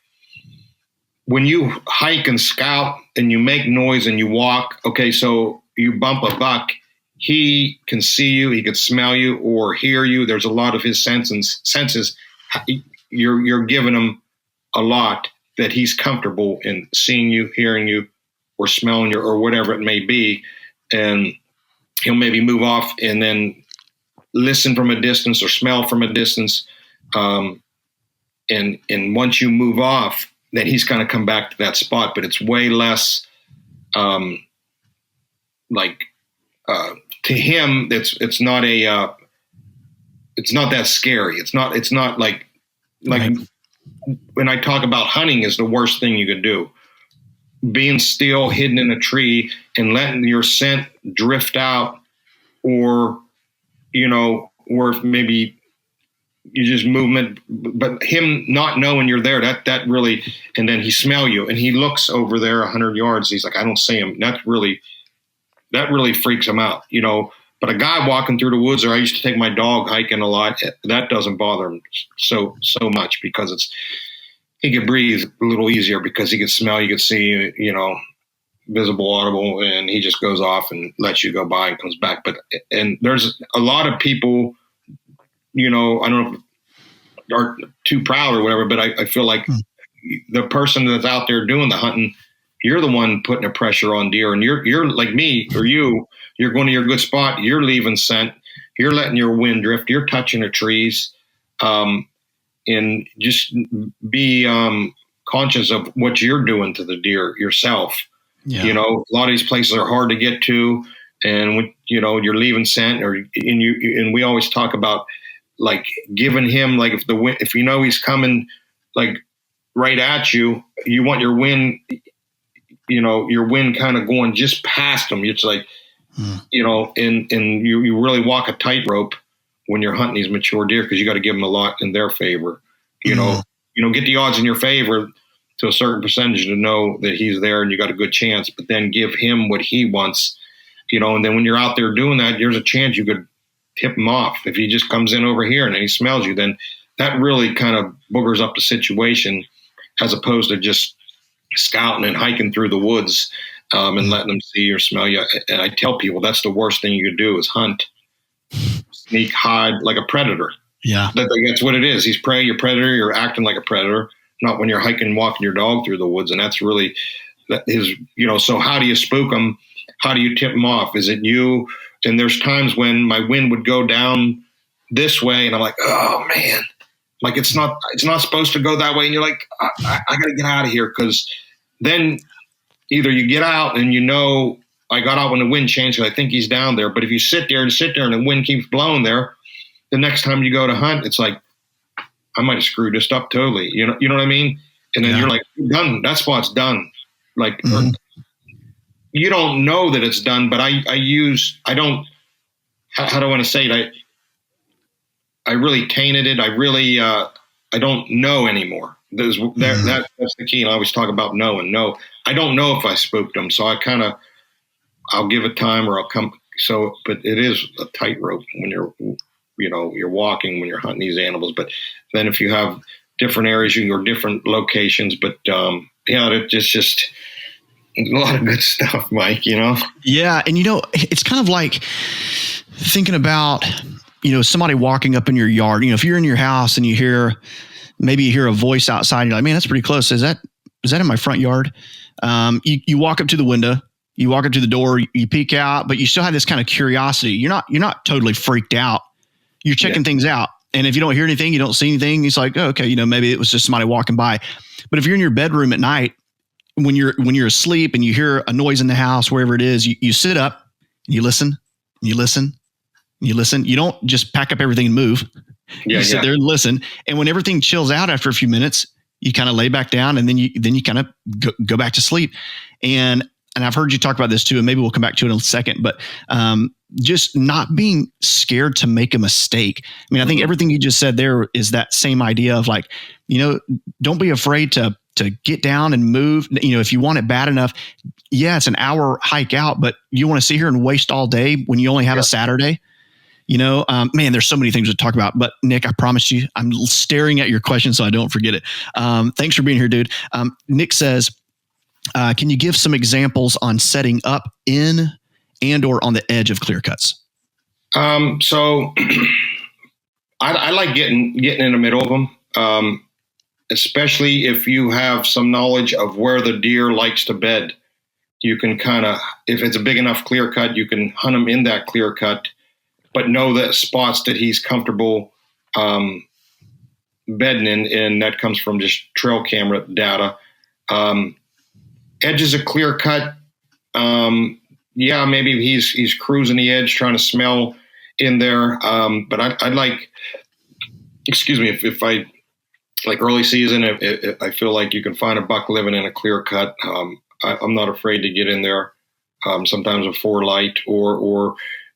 when you hike and scout and you make noise and you walk, okay, so you bump a buck, he can see you, he can smell you or hear you. There's a lot of his senses. You're giving him a lot that he's comfortable in seeing you, hearing you, or smelling you, or whatever it may be. And he'll maybe move off and then listen from a distance or smell from a distance. And once you move off, then he's going to come back to that spot, but it's way less, to him, it's not that scary. It's not like Right. when I talk about hunting is the worst thing you could do. Being still, hidden in a tree, and letting your scent drift out, or maybe you just movement, but him not knowing you're there, that really, and then he smell you, and he looks over there 100 yards. He's like, I don't see him. That really freaks him out, But a guy walking through the woods, or I used to take my dog hiking a lot, that doesn't bother him so much, because he could breathe a little easier, because he could smell, you could see, visible, audible, and he just goes off and lets you go by and comes back. And there's a lot of people, I don't know if are too proud or whatever, but I feel like the person that's out there doing the hunting, you're the one putting the pressure on deer, and you're like me or you're going to your good spot, you're leaving scent, you're letting your wind drift, you're touching the trees, and just be conscious of what you're doing to the deer yourself. Yeah. A lot of these places are hard to get to, and when, you're leaving scent, and we always talk about like giving him, like if he's coming like right at you, you want your wind, your wind kind of going just past him. It's like, and you really walk a tightrope when you're hunting these mature deer, because you got to give them a lot in their favor. Get the odds in your favor to a certain percentage to know that he's there and you got a good chance, but then give him what he wants, and then when you're out there doing that, there's a chance you could tip him off. If he just comes in over here and then he smells you, then that really kind of boogers up the situation, as opposed to just scouting and hiking through the woods, and letting them see or smell you. And I tell people that's the worst thing you could do, is hunt, sneak, hide like a predator. Yeah. That's what it is. He's prey, you're predator, you're acting like a predator, not when you're hiking, walking your dog through the woods. And that's really so how do you spook them? How do you tip them off? Is it you? And there's times when my wind would go down this way and I'm like, oh man, like it's not supposed to go that way. And you're like, I got to get out of here. Cause then either you get out and I got out when the wind changed, because I think he's down there. But if you sit there and the wind keeps blowing there, the next time you go to hunt, it's like, I might have screwed this up totally. You know what I mean? And then you're like, done. That spot's done. Like, you don't know that it's done, but how do I want to say it? I really tainted it. I really, I don't know anymore. That's the key. And I always talk about knowing. No, I don't know if I spooked them. So I'll give it time, or I'll come. So, but it is a tightrope when you're walking, when you're hunting these animals. But then if you have different areas, you can go different locations. But it's just a lot of good stuff, Mike, Yeah. And it's kind of like thinking about, somebody walking up in your yard. If you're in your house and you hear a voice outside, and you're like, man, that's pretty close. Is that in my front yard? You walk up to the window, you walk up to the door, you peek out, but you still have this kind of curiosity. You're not totally freaked out. You're checking things out. And if you don't hear anything, you don't see anything, it's like, oh, okay, maybe it was just somebody walking by. But if you're in your bedroom at night, when you're asleep and you hear a noise in the house, wherever it is, you sit up and you listen, and you listen, and you listen. You don't just pack up everything and move. You sit there and listen. And when everything chills out after a few minutes, you kind of lay back down, and then you kind of go back to sleep. And I've heard you talk about this too, and maybe we'll come back to it in a second, but just not being scared to make a mistake. I mean, I think everything you just said there is that same idea of like, don't be afraid to get down and move. If you want it bad enough, it's an hour hike out, but you want to sit here and waste all day when you only have a Saturday. Man, there's so many things to talk about, but Nick, I promise you, I'm staring at your question so I don't forget it. Thanks for being here, dude. Nick says, can you give some examples on setting up in and or on the edge of clear cuts? So I like getting in the middle of them, especially if you have some knowledge of where the deer likes to bed. You can if it's a big enough clear cut, you can hunt him in that clear cut, but know the spots that he's comfortable bedding in, and that comes from just trail camera data. Edge is a clear cut. Yeah, maybe he's cruising the edge, trying to smell in there. But I'd like, excuse me, if I like early season, if I feel like you can find a buck living in a clear cut. I'm not afraid to get in there. Sometimes before light, or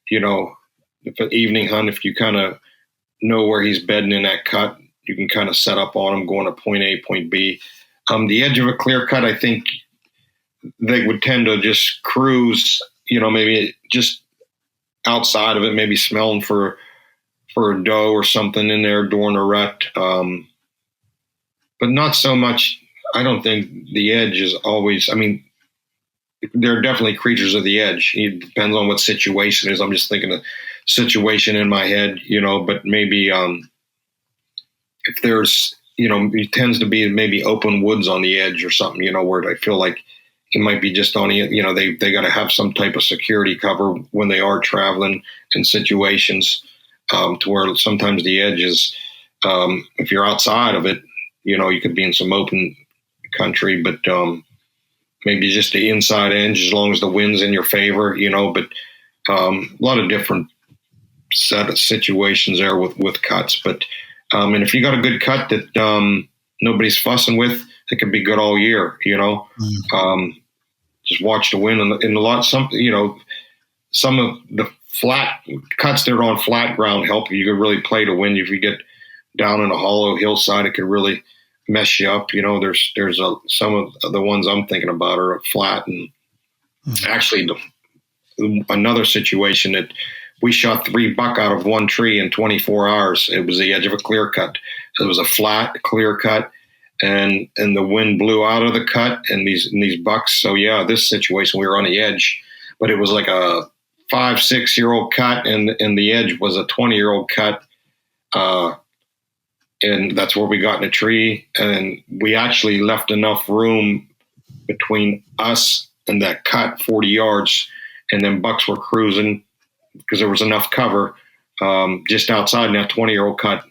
if an evening hunt, if you kind of know where he's bedding in that cut, you can kind of set up on him going to point A, point B. The edge of a clear cut, I think they would tend to just cruise, maybe just outside of it, maybe smelling for a doe or something in there during a rut. But not so much. I don't think the edge is always, there are definitely creatures of the edge. It depends on what situation it is. I'm just thinking of situation in my head, but maybe if there's, it tends to be maybe open woods on the edge or something, where I feel like it might be just on the, they got to have some type of security cover when they are traveling in situations to where sometimes the edge is, if you're outside of it, you could be in some open country, but maybe just the inside edge as long as the wind's in your favor, but a lot of different set of situations there with cuts. But and if you got a good cut that nobody's fussing with, it can be good all year, just watch the wind and a lot, some of the flat cuts that are on flat ground help you. You could really play the wind. If you get down in a hollow hillside, it could really mess you up. There's some of the ones I'm thinking about are flat, and actually another situation that we shot 3 buck out of one tree in 24 hours. It was the edge of a clear cut. It was a flat clear cut, and the wind blew out of the cut and these bucks. So yeah, this situation we were on the edge, but it was like a 5-6 year old cut, and the edge was a 20-year-old cut. And that's where we got in a tree, and we actually left enough room between us and that cut, 40 yards, and then bucks were cruising because there was enough cover just outside in that 20-year-old cut,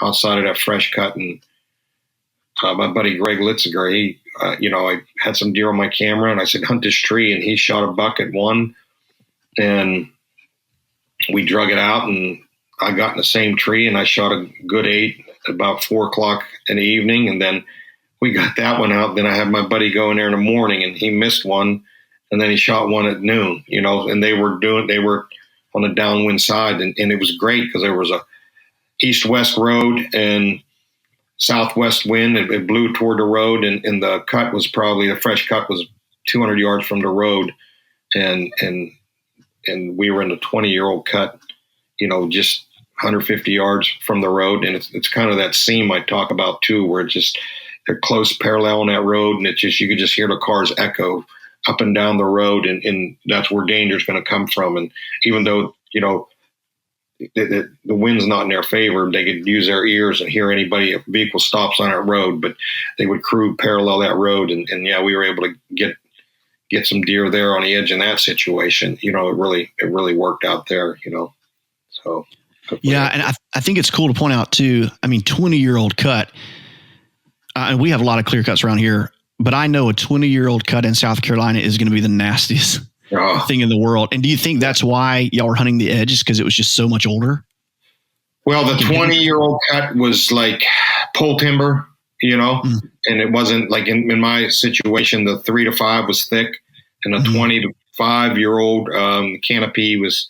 outside of that fresh cut. And my buddy Greg Litziger, he, I had some deer on my camera, and I said, hunt this tree, and he shot a buck at one, and we drug it out, and I got in the same tree, and I shot a good 8 about 4:00 in the evening, and then we got that one out. Then I had my buddy go in there in the morning, and he missed one, and then he shot one at noon. And they were on the downwind side, and it was great because there was a east-west road and southwest wind. It blew toward the road, and the cut was the fresh cut was 200 yards from the road, and we were in the 20-year-old cut, just 150 yards from the road. And it's kind of that seam I talk about too, where they're close parallel on that road, and you could just hear the cars echo up and down the road, and that's where danger is going to come from. And even though, the wind's not in their favor, they could use their ears and hear anybody, if a vehicle stops on that road, but they would crew parallel that road. And yeah, we were able to get some deer there on the edge in that situation. It really worked out there, so. Yeah. And I think it's cool to point out too, 20-year-old cut, and we have a lot of clear cuts around here, but I know a 20-year-old cut in South Carolina is going to be the nastiest thing in the world. And do you think that's why y'all were hunting the edges? Because it was just so much older? Well, the 20-year-old cut was like pole timber, and it wasn't like in my situation, the 3 to 5 was thick, and the 20 to 5-year-old canopy was,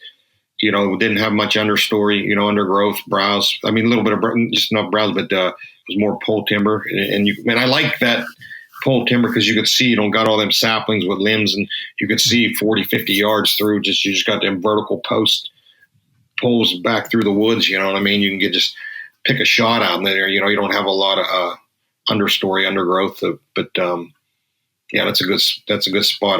didn't have much understory, undergrowth, browse. A little bit of just not browse, but it was more pole timber. And I like that pole timber because you could see you don't got all them saplings with limbs, and you could see 40, 50 yards through. You just got them vertical poles back through the woods. You know what I mean? You can just pick a shot out in there. You don't have a lot of understory, undergrowth. But yeah, that's a good spot.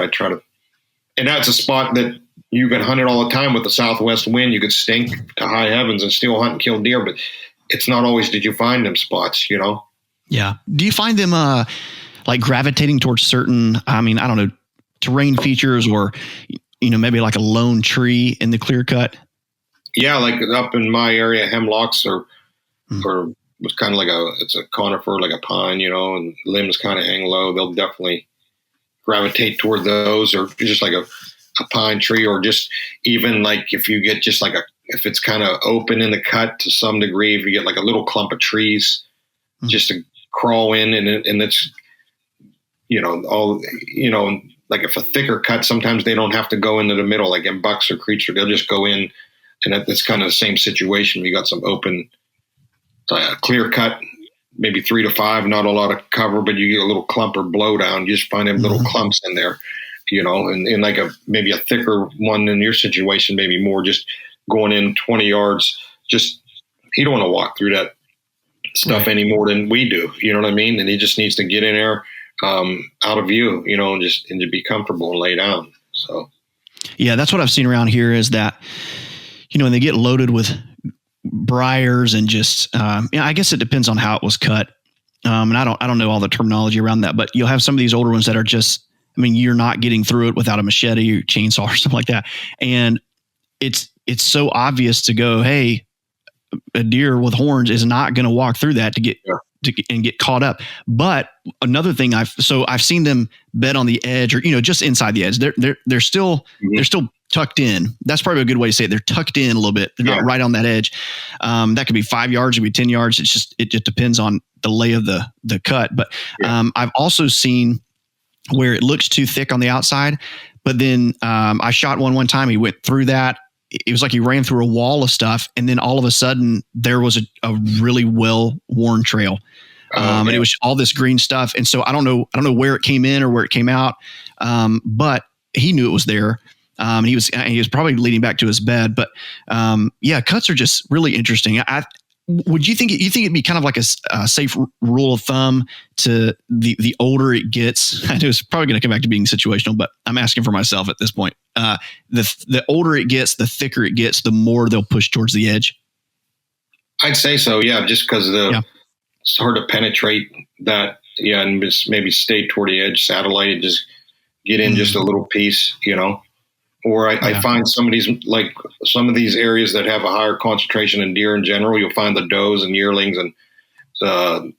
And that's a spot that you can hunt it all the time with the southwest wind. You could stink to high heavens and still hunt and kill deer, but it's not always did you find them spots, Yeah. Do you find them like gravitating towards certain, I don't know, terrain features or, maybe like a lone tree in the clear cut? Yeah, like up in my area, hemlocks or was kind of it's a conifer, like a pine, and limbs kind of hang low, they'll definitely gravitate toward those, or just like a pine tree, or just even like if you get just like if it's kind of open in the cut to some degree, if you get like a little clump of trees just to crawl in, and it's, like if a thicker cut, sometimes they don't have to go into the middle, like in bucks or creature, they'll just go in, and it's kind of the same situation. You got some open, clear cut, maybe 3 to 5, not a lot of cover, but you get a little clump or blowdown. You just find them little clumps in there, and like maybe a thicker one in your situation, maybe more just going in 20 yards. Just, he don't want to walk through that stuff any more than we do. You know what I mean? And he just needs to get in there, out of view, and to be comfortable and lay down. So, yeah, that's what I've seen around here is that, when they get loaded with briars and just, I guess it depends on how it was cut. And I don't know all the terminology around that, but you'll have some of these older ones that are just, you're not getting through it without a machete or chainsaw or something like that. And it's so obvious to go, hey, a deer with horns is not going to walk through that to get and get caught up. But another thing I've seen them bed on the edge, or just inside the edge. They're still tucked in. That's probably a good way to say it. They're tucked in a little bit. They're not right on that edge. That could be 5 yards, it could be 10 yards. It just depends on the lay of the cut. But I've also seen where it looks too thick on the outside, but then I shot one time. He went through that. It was like he ran through a wall of stuff, and then all of a sudden there was a really well-worn trail. And it was all this green stuff. And so I don't know where it came in or where it came out. But he knew it was there. He was probably leading back to his bed, but cuts are just really interesting. Would you think it'd be kind of like a safe rule of thumb to the older it gets? I know it's probably going to come back to being situational, but I'm asking for myself at this point. The older it gets, the thicker it gets, the more they'll push towards the edge. I'd say so. Yeah. Just because it's hard to penetrate that. Yeah. And just maybe stay toward the edge, satellite, and just get in just a little piece, Or I find some of these areas that have a higher concentration in deer in general, you'll find the does and yearlings and the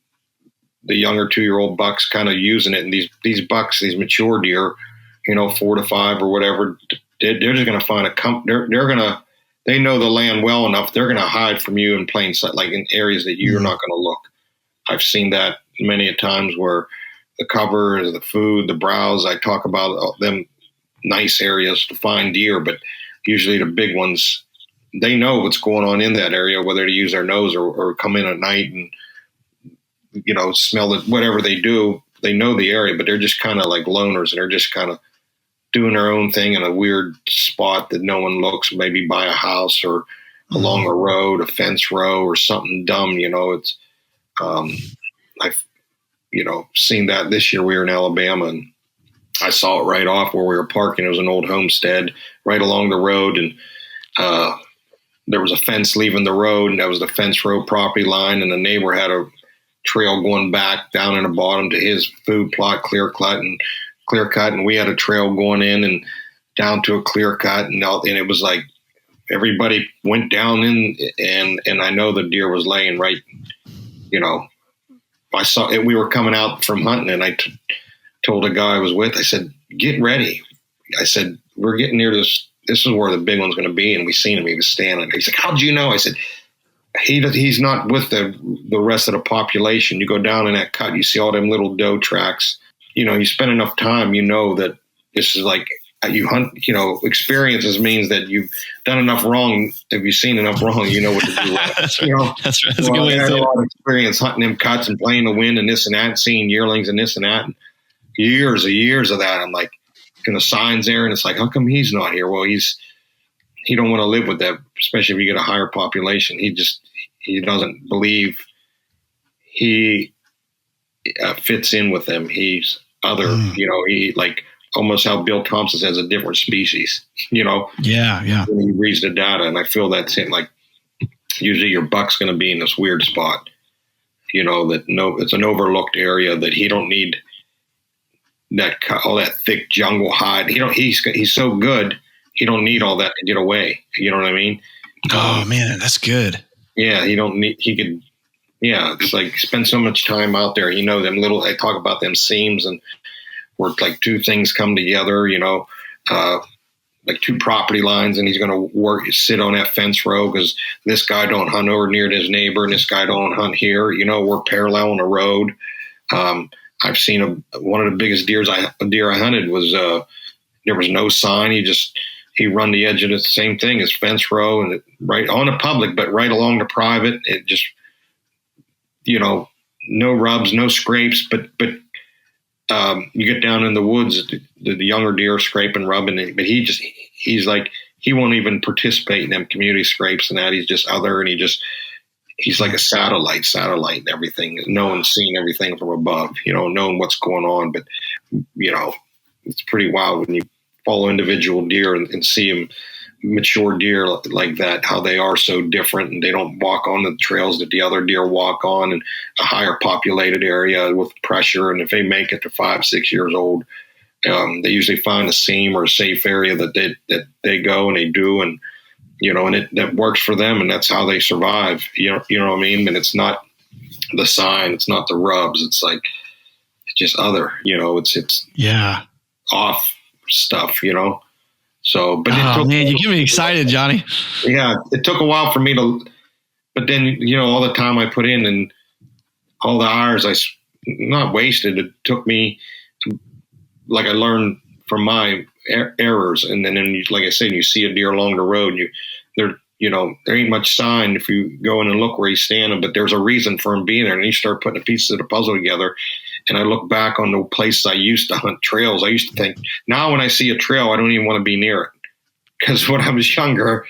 younger 2-year-old bucks kind of using it. And these bucks, these mature deer, 4 to 5 or whatever, they're just going to find they know the land well enough. They're going to hide from you in plain sight, like in areas that you're not going to look. I've seen that many a times where the cover, the food, the browse, I talk about them nice areas to find deer, but usually the big ones, they know what's going on in that area, whether to use their nose or come in at night and, smell it, whatever they do, they know the area, but they're just kind of like loners, and they're just kind of doing their own thing in a weird spot that no one looks, maybe by a house or along a road, a fence row or something dumb, it's, I've, seen that this year. We were in Alabama, and I saw it right off where we were parking. It was an old homestead right along the road, and there was a fence leaving the road, and that was the fence row property line, and the neighbor had a trail going back down in the bottom to his food plot, Clearcut, and we had a trail going in and down to a Clearcut, and it was like everybody went down in, and I know the deer was laying right, I saw it. We were coming out from hunting, and I told a guy I was with, I said, get ready. I said, we're getting near this. This is where the big one's going to be. And we seen him. He was standing there. He's like, how'd you know? I said, he's not with the rest of the population. You go down in that cut, you see all them little doe tracks. You spend enough time, that this is like you hunt, experiences means that you've done enough wrong. If you've seen enough wrong, you know what to do. That's right. That's a good way to say it. I had a lot of experience hunting them cuts and playing the wind and this and that, and seeing yearlings and this and that. And years of that. I'm like, and the signs there, and it's like, how come he's not here? Well, he don't want to live with that, especially if you get a higher population. He doesn't believe he fits in with them. He's other, he like almost how Bill Thompson says, a different species, Yeah. When he reads the data. And I feel that's it. Like usually your buck's going to be in this weird spot, it's an overlooked area that he don't need all that thick jungle hide. He's so good. He don't need all that to get away. You know what I mean? Oh man, that's good. Yeah. He don't need, he could, Yeah, it's like spend so much time out there. I talk about them seams and where like two things come together, like two property lines, and he's going to sit on that fence row because this guy don't hunt over near his neighbor and this guy don't hunt here. We're parallel on the road. I've seen one of the biggest deer I hunted was there was no sign. He run the edge of the same thing as fence row and right on the public, but right along the private. It just, no rubs, no scrapes, but you get down in the woods, the younger deer scrape and rubbing it, but he's like, he won't even participate in them community scrapes and that. He's just other, and he's like a satellite and everything. No one's seeing everything from above, knowing what's going on. But, it's pretty wild when you follow individual deer and see them, mature deer like that, how they are so different, and they don't walk on the trails that the other deer walk on in a higher populated area with pressure. And if they make it to 5-6 years old, they usually find a seam or a safe area that they go and they do, and that works for them, and that's how they survive. You know what I mean? And it's not the sign, it's not the rubs. It's like it's just other. It's off stuff. So, but man, you get me excited, Johnny. Yeah, it took a while for me but then all the time I put in and all the hours I not wasted. It took me, like I learned from my errors, and then like I said, you see a deer along the road, there ain't much sign if you go in and look where he's standing, but there's a reason for him being there, and you start putting the pieces of the puzzle together. And I look back on the places I used to hunt trails. I used to think, now when I see a trail, I don't even want to be near it, because when I was younger,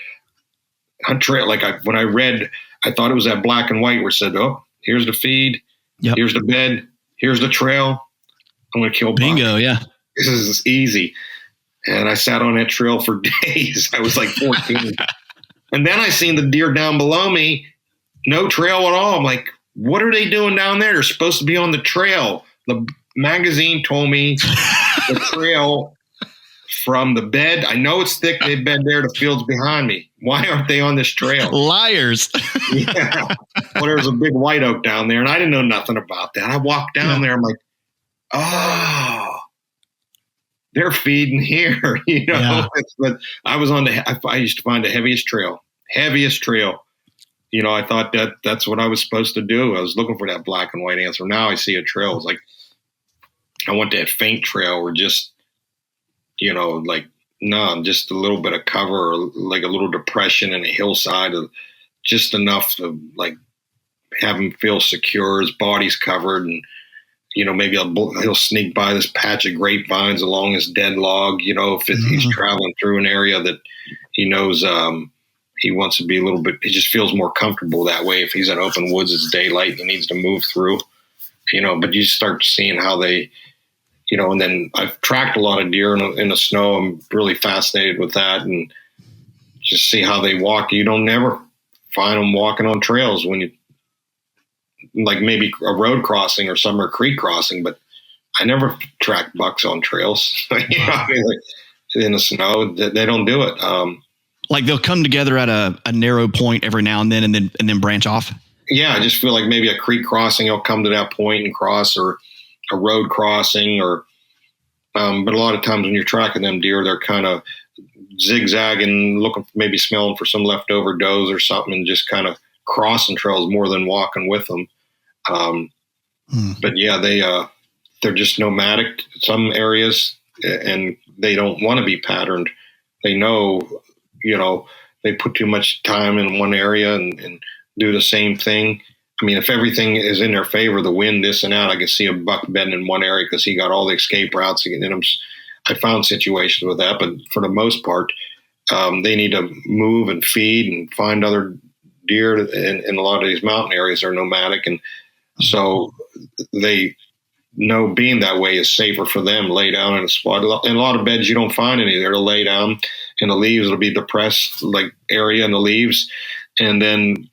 hunt trail, when I read, I thought it was that black and white where it said, oh, here's the feed, here's the bed, here's the trail. I'm going to kill bingo. Buck. Yeah. This is easy. And I sat on that trail for days. I was like 14. And then I seen the deer down below me, no trail at all. I'm like, what are they doing down there? They're supposed to be on the trail. The magazine told me the trail from the bed. I know it's thick. They've been there. The field's behind me. Why aren't they on this trail? Liars. Yeah. Well, there's a big white oak down there, and I didn't know nothing about that. I walked down there. I'm like, oh, they're feeding here. Yeah. But I was I used to find the heaviest trail. I thought that's what I was supposed to do. I was looking for that black and white answer. Now I see a trail. It's like I want that faint trail where just, just a little bit of cover, or like a little depression in a hillside, just enough to like have him feel secure. His body's covered, and maybe he'll sneak by this patch of grapevines along his dead log. If he's traveling through an area that he knows. He wants to be a little bit, he just feels more comfortable that way. If he's in open woods, it's daylight and he needs to move through, but you start seeing how they, and then I've tracked a lot of deer in the snow. I'm really fascinated with that, and just see how they walk. You don't never find them walking on trails when you, like maybe a road crossing or some creek crossing, but I never track bucks on trails. In the snow, they don't do it. Like they'll come together at a narrow point every now and then branch off. Yeah, I just feel like maybe a creek crossing, he'll come to that point and cross, or a road crossing, or but a lot of times when you're tracking them deer, they're kind of zigzagging, looking, maybe smelling for some leftover does or something, and just kind of crossing trails more than walking with them. But yeah, they're just nomadic in some areas, and they don't want to be patterned. They know. They put too much time in one area and do the same thing. I mean, if everything is in their favor, the wind, this and that, I could see a buck bedding in one area because he got all the escape routes. And I found situations with that, but for the most part, they need to move and feed and find other deer. In a lot of these mountain areas are nomadic, and so they know being that way is safer for them. Lay down in a spot. In a lot of beds, you don't find any there to lay down. And the leaves will be depressed, like area in the leaves. And then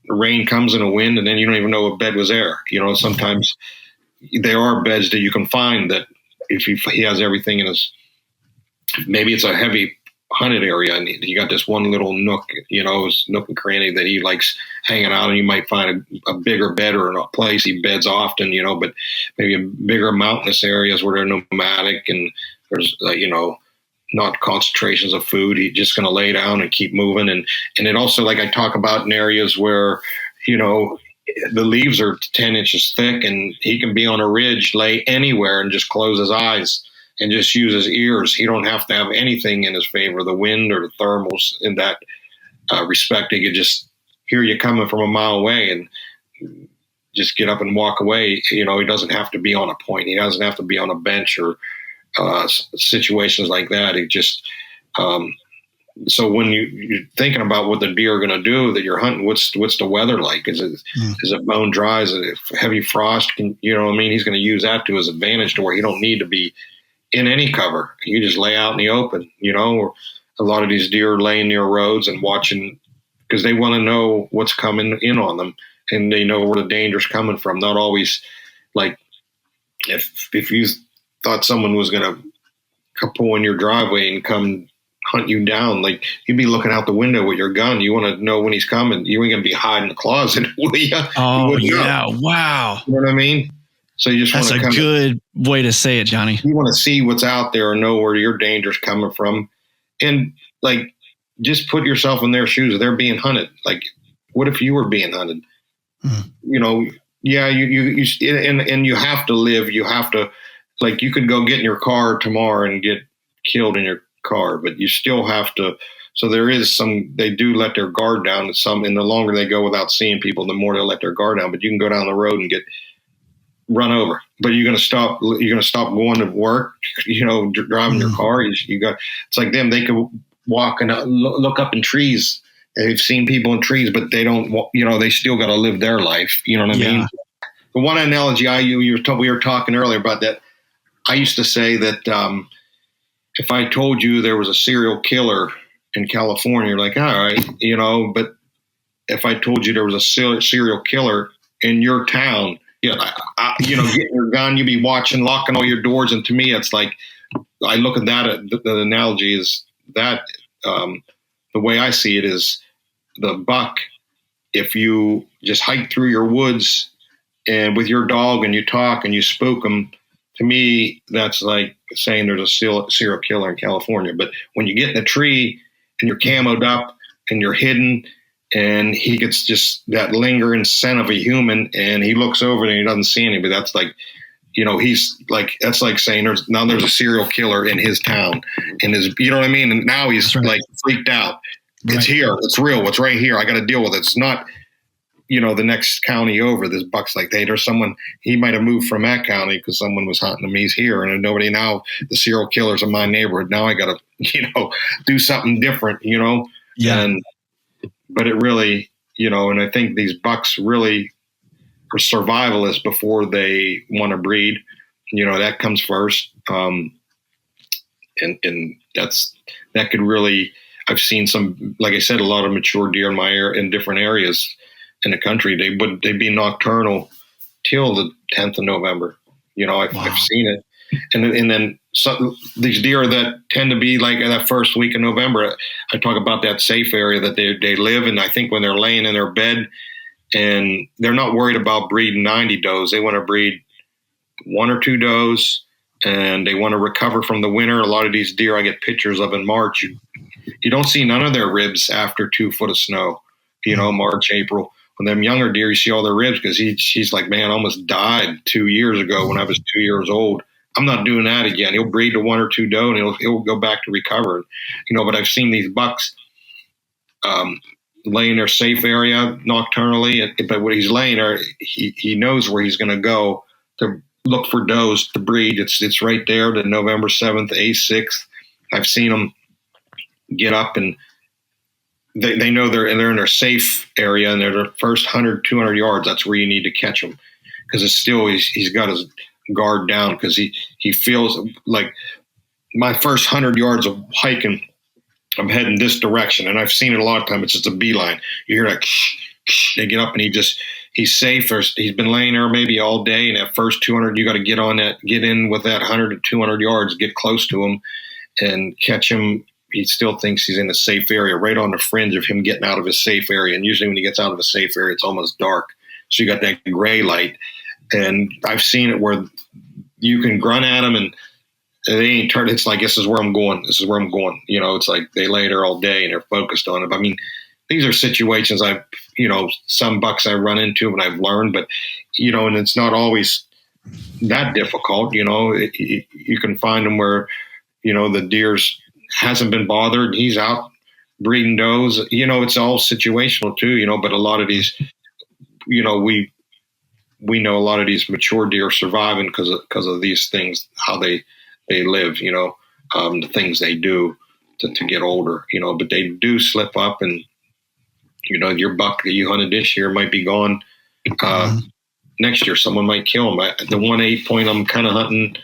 the rain comes and a wind, and then you don't even know what bed was there. Sometimes there are beds that you can find that if he has everything in his, maybe it's a heavy hunted area, and you got this one little nook, nook and cranny that he likes hanging out, and you might find a bigger bed or a place he beds often, but maybe a bigger mountainous areas where they're nomadic and there's, not concentrations of food. He's just going to lay down and keep moving. And it also, like I talk about, in areas where, the leaves are 10 inches thick and he can be on a ridge, lay anywhere and just close his eyes and just use his ears. He don't have to have anything in his favor, the wind or the thermals in that respect. He could just hear you coming from a mile away and just get up and walk away. He doesn't have to be on a point. He doesn't have to be on a bench or situations like that. It just, so when you're thinking about what the deer are going to do that you're hunting, what's the weather like? Is it bone dry? Is it heavy frost? He's going to use that to his advantage to where he don't need to be in any cover. You just lay out in the open, or a lot of these deer laying near roads and watching because they want to know what's coming in on them and they know where the danger's coming from. Not always like if you thought someone was going to pull in your driveway and come hunt you down, like you'd be looking out the window with your gun. You want to know when he's coming. You ain't going to be hiding in the closet, will you? Oh, yeah. Wow. You know what I mean? So you just want to That's a good way to say it, Johnny. You want to see what's out there and know where your danger's coming from. And like, just put yourself in their shoes. They're being hunted. Like, what if you were being hunted? Yeah, and you have to live. You have to, like, you could go get in your car tomorrow and get killed in your car, but you still have to. So there is they do let their guard down. And the longer they go without seeing people, the more they'll let their guard down. But you can go down the road and get run over. But you're going to stop going to work, driving your car. It's like them. They could walk and look up in trees. They've seen people in trees, but they don't, they still got to live their life. You know what I mean? The one analogy we were talking earlier about that, I used to say that if I told you there was a serial killer in California, you're like, all right, but if I told you there was a serial killer in your town, getting your gun, you'd be watching, locking all your doors. And to me, it's like, I look at that, the analogy is that the way I see it is the buck, if you just hike through your woods and with your dog and you talk and you spook them, to me, that's like saying there's a serial killer in California. But when you get in a tree and you're camoed up and you're hidden and he gets just that lingering scent of a human and he looks over and he doesn't see anybody, that's like, he's like, that's like saying there's a serial killer in his town, in his, you know what I mean? And now he's like freaked out. It's here. It's real. It's right here. I got to deal with it. It's not, the next county over. This buck's like, hey, there's someone, he might have moved from that county because someone was hunting him. He's here. And nobody now, the serial killer's in my neighborhood. Now I got to, do something different, Yeah. But it really, and I think these bucks really are survivalists before they want to breed. That comes first. And that could really, I've seen some, like I said, a lot of mature deer in different areas in the country. They'd be nocturnal till the 10th of November. I've seen it. And then these deer that tend to be like that first week of November, I talk about that safe area that they live in. I think when they're laying in their bed and they're not worried about breeding 90 does, they want to breed 1 or 2 does and they want to recover from the winter. A lot of these deer I get pictures of in March, you don't see none of their ribs after 2 foot of snow, March, April. When them younger deer, you see all their ribs because she's like, man, I almost died 2 years ago when I was 2 years old. I'm not doing that again. He'll breed to 1 or 2 doe and he'll go back to recover. But I've seen these bucks lay in their safe area nocturnally. But when he's laying there, he knows where he's going to go to look for does to breed. It's right there, the November 7th, 8th, 6th. I've seen them get up and they know they're in their safe area and they're the first 100, 200 yards. That's where you need to catch them because it's still he's got his guard down because he feels like my first 100 yards of hiking, I'm heading this direction. And I've seen it a lot of times. It's just a beeline. You hear like, they get up and he's safe. He's been laying there maybe all day. And that first 200, you got to get in with that 100 to 200 yards, get close to him and catch him he still thinks he's in a safe area, right on the fringe of him getting out of his safe area. And usually when he gets out of a safe area, it's almost dark. So you got that gray light. And I've seen it where you can grunt at them and they ain't turned. It's like, this is where I'm going. This is where I'm going. You know, it's like they lay there all day and they're focused on it. I mean, these are situations some bucks I run into and I've learned, but, and it's not always that difficult. You can find them where, the deer's hasn't been bothered. He's out breeding does. It's all situational too, but a lot of these, we know a lot of these mature deer are surviving because of these things, how they live, the things they do to get older, but they do slip up and, your buck that you hunted this year might be gone next year. Someone might kill him. The 1.8 point I'm kind of hunting,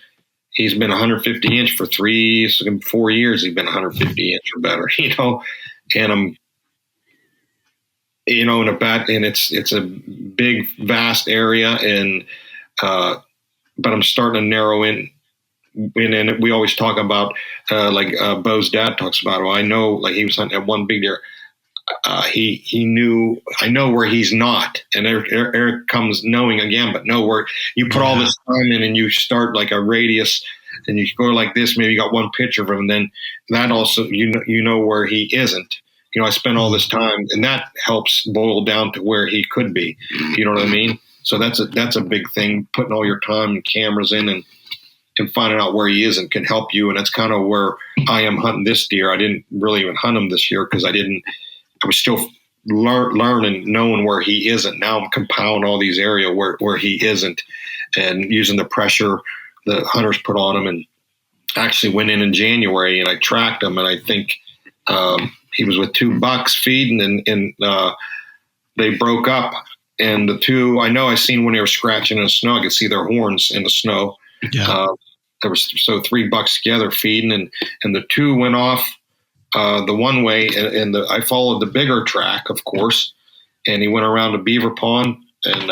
he's been 150 inch for 4 years. He's been 150 inch or better, and I'm, in a bat, and it's a big, vast area. And, but I'm starting to narrow in. And we always talk about, Bo's dad talks about, I know, like he was hunting at one big deer. He knew, I know where he's not. And Eric comes knowing again, but know where you put all this time in and you start like a radius and you go like this, maybe you got one picture of him. And then that also, you know where he isn't. I spent all this time and that helps boil down to where he could be. You know what I mean? So that's a big thing, putting all your time and cameras in and finding out where he is and can help you. And that's kind of where I am hunting this deer. I didn't really even hunt him this year because I was still learning, knowing where he isn't. Now I'm compounding all these areas where he isn't and using the pressure the hunters put on him. And actually went in January and I tracked him. And I think he was with 2 bucks feeding and they broke up. And the 2, I know I seen when they were scratching in the snow, I could see their horns in the snow. Yeah. There was 3 bucks together feeding and the 2 went off the one way and I followed the bigger track, of course, and he went around the beaver pond and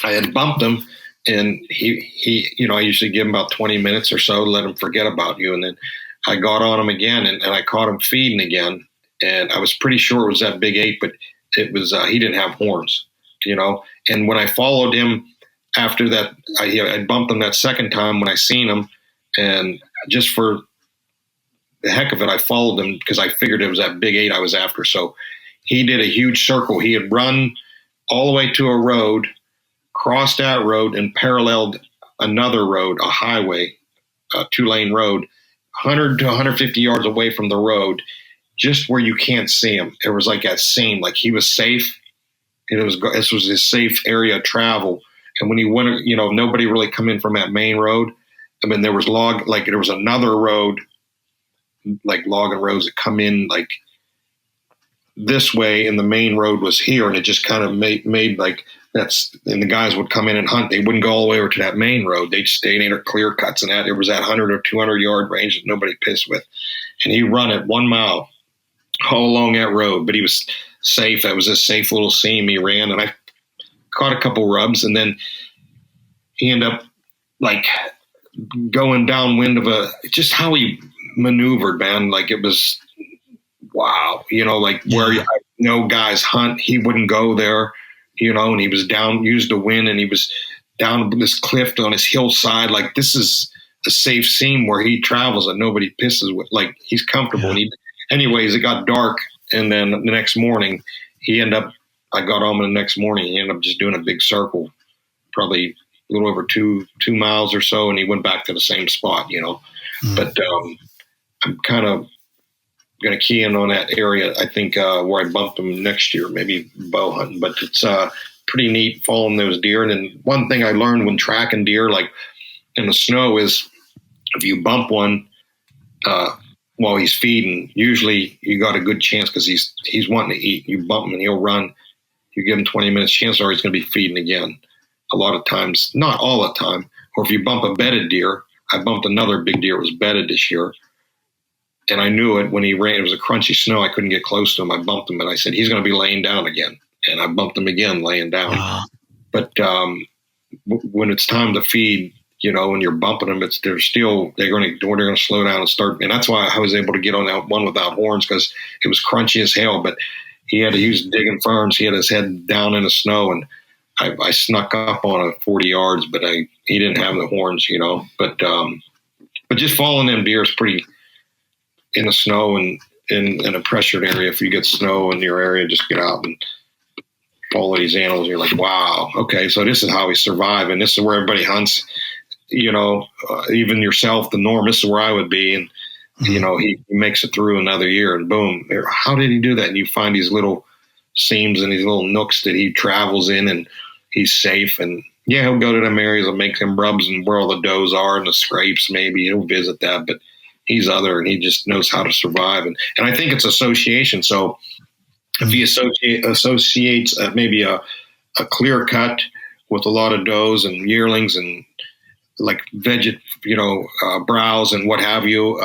I had bumped him and he I usually give him about 20 minutes or so, let him forget about you. And then I got on him again and I caught him feeding again. And I was pretty sure it was that big 8, but it was, he didn't have horns, and when I followed him, after that, I bumped him that second time when I seen him, and just for the heck of it, I followed him because I figured it was that big 8 I was after. So he did a huge circle. He had run all the way to a road, crossed that road, and paralleled another road, a highway, a 2-lane road, 100 to 150 yards away from the road, just where you can't see him. It was like that scene, like he was safe, and this was his safe area of travel. And when he went, nobody really come in from that main road. I mean, there was another road, like logging roads that come in like this way, and the main road was here, and it just kind of made like that's. And the guys would come in and hunt. They wouldn't go all the way over to that main road. They'd stay in their clear cuts, and that it was that 100 or 200 yard range that nobody pissed with. And he run it 1 mile all along that road, but he was safe. That was a safe little seam he ran, and I caught a couple rubs, and then he ended up like going downwind of just how he maneuvered, man. Like it was, wow, where I know guys hunt, he wouldn't go there, and he was down, used the wind, and he was down this cliff on his hillside. Like this is a safe seam where he travels and nobody pisses with, like he's comfortable. Yeah. Anyways, it got dark. And then the next morning I got home the next morning, he ended up just doing a big circle, probably a little over 2 miles or so. And he went back to the same spot, but I'm kind of going to key in on that area. I think where I bumped him next year, maybe bow hunting, but it's pretty neat following those deer. And then one thing I learned when tracking deer, like in the snow, is if you bump one while he's feeding, usually you got a good chance because he's wanting to eat. You bump him and he'll run. You give him 20 minutes, chance or he's going to be feeding again. A lot of times, not all the time. Or if you bump a bedded deer, I bumped another big deer. It was bedded this year. And I knew it when he ran. It was a crunchy snow. I couldn't get close to him. I bumped him and I said, he's going to be laying down again. And I bumped him again, laying down. Wow. But when it's time to feed, when you're bumping them, they're going to slow down and start. And that's why I was able to get on that one without horns, because it was crunchy as hell, but he had to use digging ferns. He had his head down in the snow, and I snuck up on a 40 yards, but he didn't have the horns, but just following them deer is pretty in the snow and in a pressured area. If you get snow in your area, just get out and follow these animals. You're like, wow, okay, so this is how we survive, and this is where everybody hunts. Even yourself, the norm. This is where I would be, and he makes it through another year, and boom, how did he do that? And you find these little seams and these little nooks that he travels in, and he's safe. And he'll go to them areas and make them rubs and where all the does are and the scrapes. Maybe he'll visit that, but he's other, and he just knows how to survive. And I think it's association. So if he associates maybe a clear cut with a lot of does and yearlings and like browse and what have you,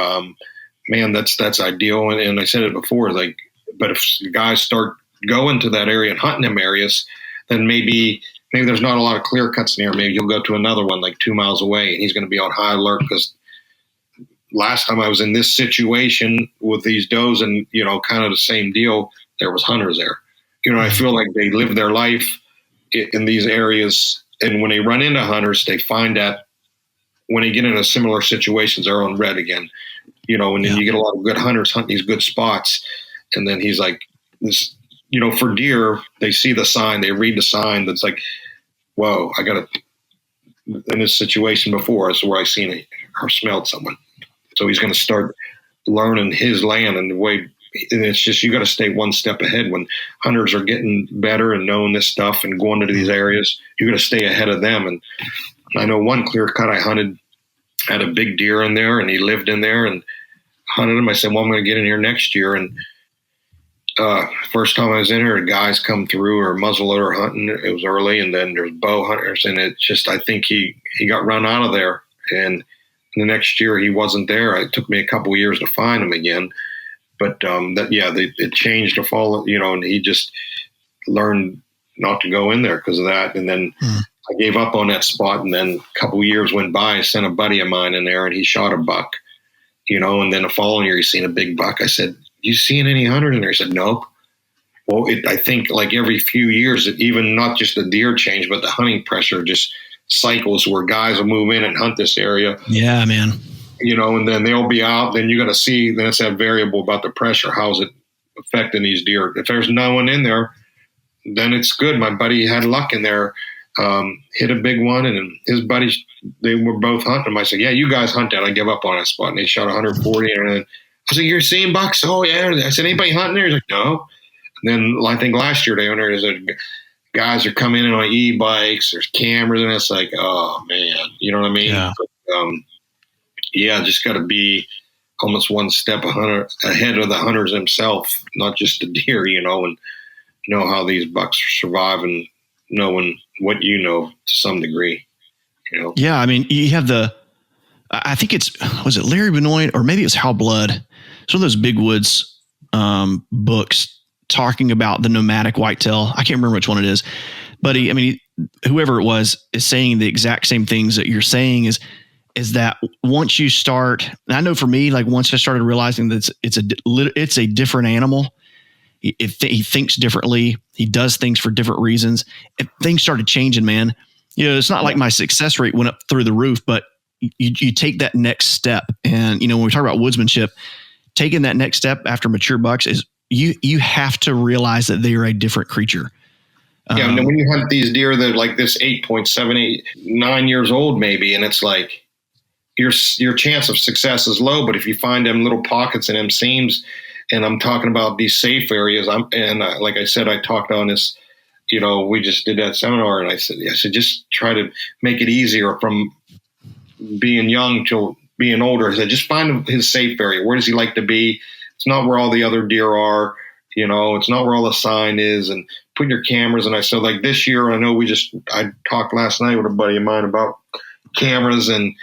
man, that's ideal. And I said it before, but if guys start going to that area and hunting them areas, then maybe there's not a lot of clear cuts near. Maybe you'll go to another one like 2 miles away, and he's going to be on high alert, because last time I was in this situation with these does and, kind of the same deal, there was hunters there. I feel like they live their life in these areas. And when they run into hunters, they find that when they get into similar situations, they're on red again, and then you get a lot of good hunters hunting these good spots. And then he's like, this, for deer, they see the sign, they read the sign that's like, whoa, I got to, in this situation before, that's where I seen it or smelled someone. So he's going to start learning his land and the way, and it's just, you got to stay one step ahead. When hunters are getting better and knowing this stuff and going into these areas, you're going to stay ahead of them. And I know one clear cut I hunted had a big deer in there, and he lived in there, and hunted him. I said, well, I'm going to get in here next year. And first time I was in here, guys come through or muzzleloader hunting. It was early, and then there's bow hunters, and it just, I think he got run out of there. And the next year he wasn't there. It took me a couple of years to find him again. But it changed to follow, and he just learned not to go in there because of that. And then I gave up on that spot. And then a couple of years went by. I sent a buddy of mine in there, and he shot a buck, and then the following year he seen a big buck. I said, you seeing any hunters in there? He said, nope. Well, I think like every few years, even not just the deer change, but the hunting pressure just cycles where guys will move in and hunt this area. Yeah, man. And then they'll be out. Then you got to see, then it's that variable about the pressure. How's it affecting these deer? If there's no one in there, then it's good. My buddy had luck in there, hit a big one, and his buddies, they were both hunting. I said, yeah, you guys hunt that. I give up on that spot. And they shot 140. And then I said, you're seeing bucks? Oh, yeah. I said, anybody hunting there? He's like, no. And then I think last year they went there, guys are coming in on e-bikes. There's cameras, and it's like, oh, man. You know what I mean? Yeah. But, just got to be almost one step ahead of the hunters themselves, not just the deer, and know how these bucks survive and knowing what to some degree, Yeah, I mean, you have I think was it Larry Benoit or maybe it was Hal Blood? It's one of those big woods books talking about the nomadic whitetail. I can't remember which one it is, but whoever it was is saying the exact same things that you're saying is that once you start, and I know for me, like once I started realizing that it's a different animal, he thinks differently. He does things for different reasons. And things started changing, man. It's not like my success rate went up through the roof, but you take that next step. And, when we talk about woodsmanship, taking that next step after mature bucks is you have to realize that they are a different creature. Yeah. And when you hunt these deer that like this 8.7, 9 years old, maybe, and it's like your chance of success is low, but if you find them little pockets and them seams, and I'm talking about these safe areas. Like I said, I talked on this, we just did that seminar, and I said, just try to make it easier from being young till being older. I said, just find his safe area. Where does he like to be? It's not where all the other deer are, it's not where all the sign is, and put your cameras. And I said, like this year, I talked last night with a buddy of mine about cameras, and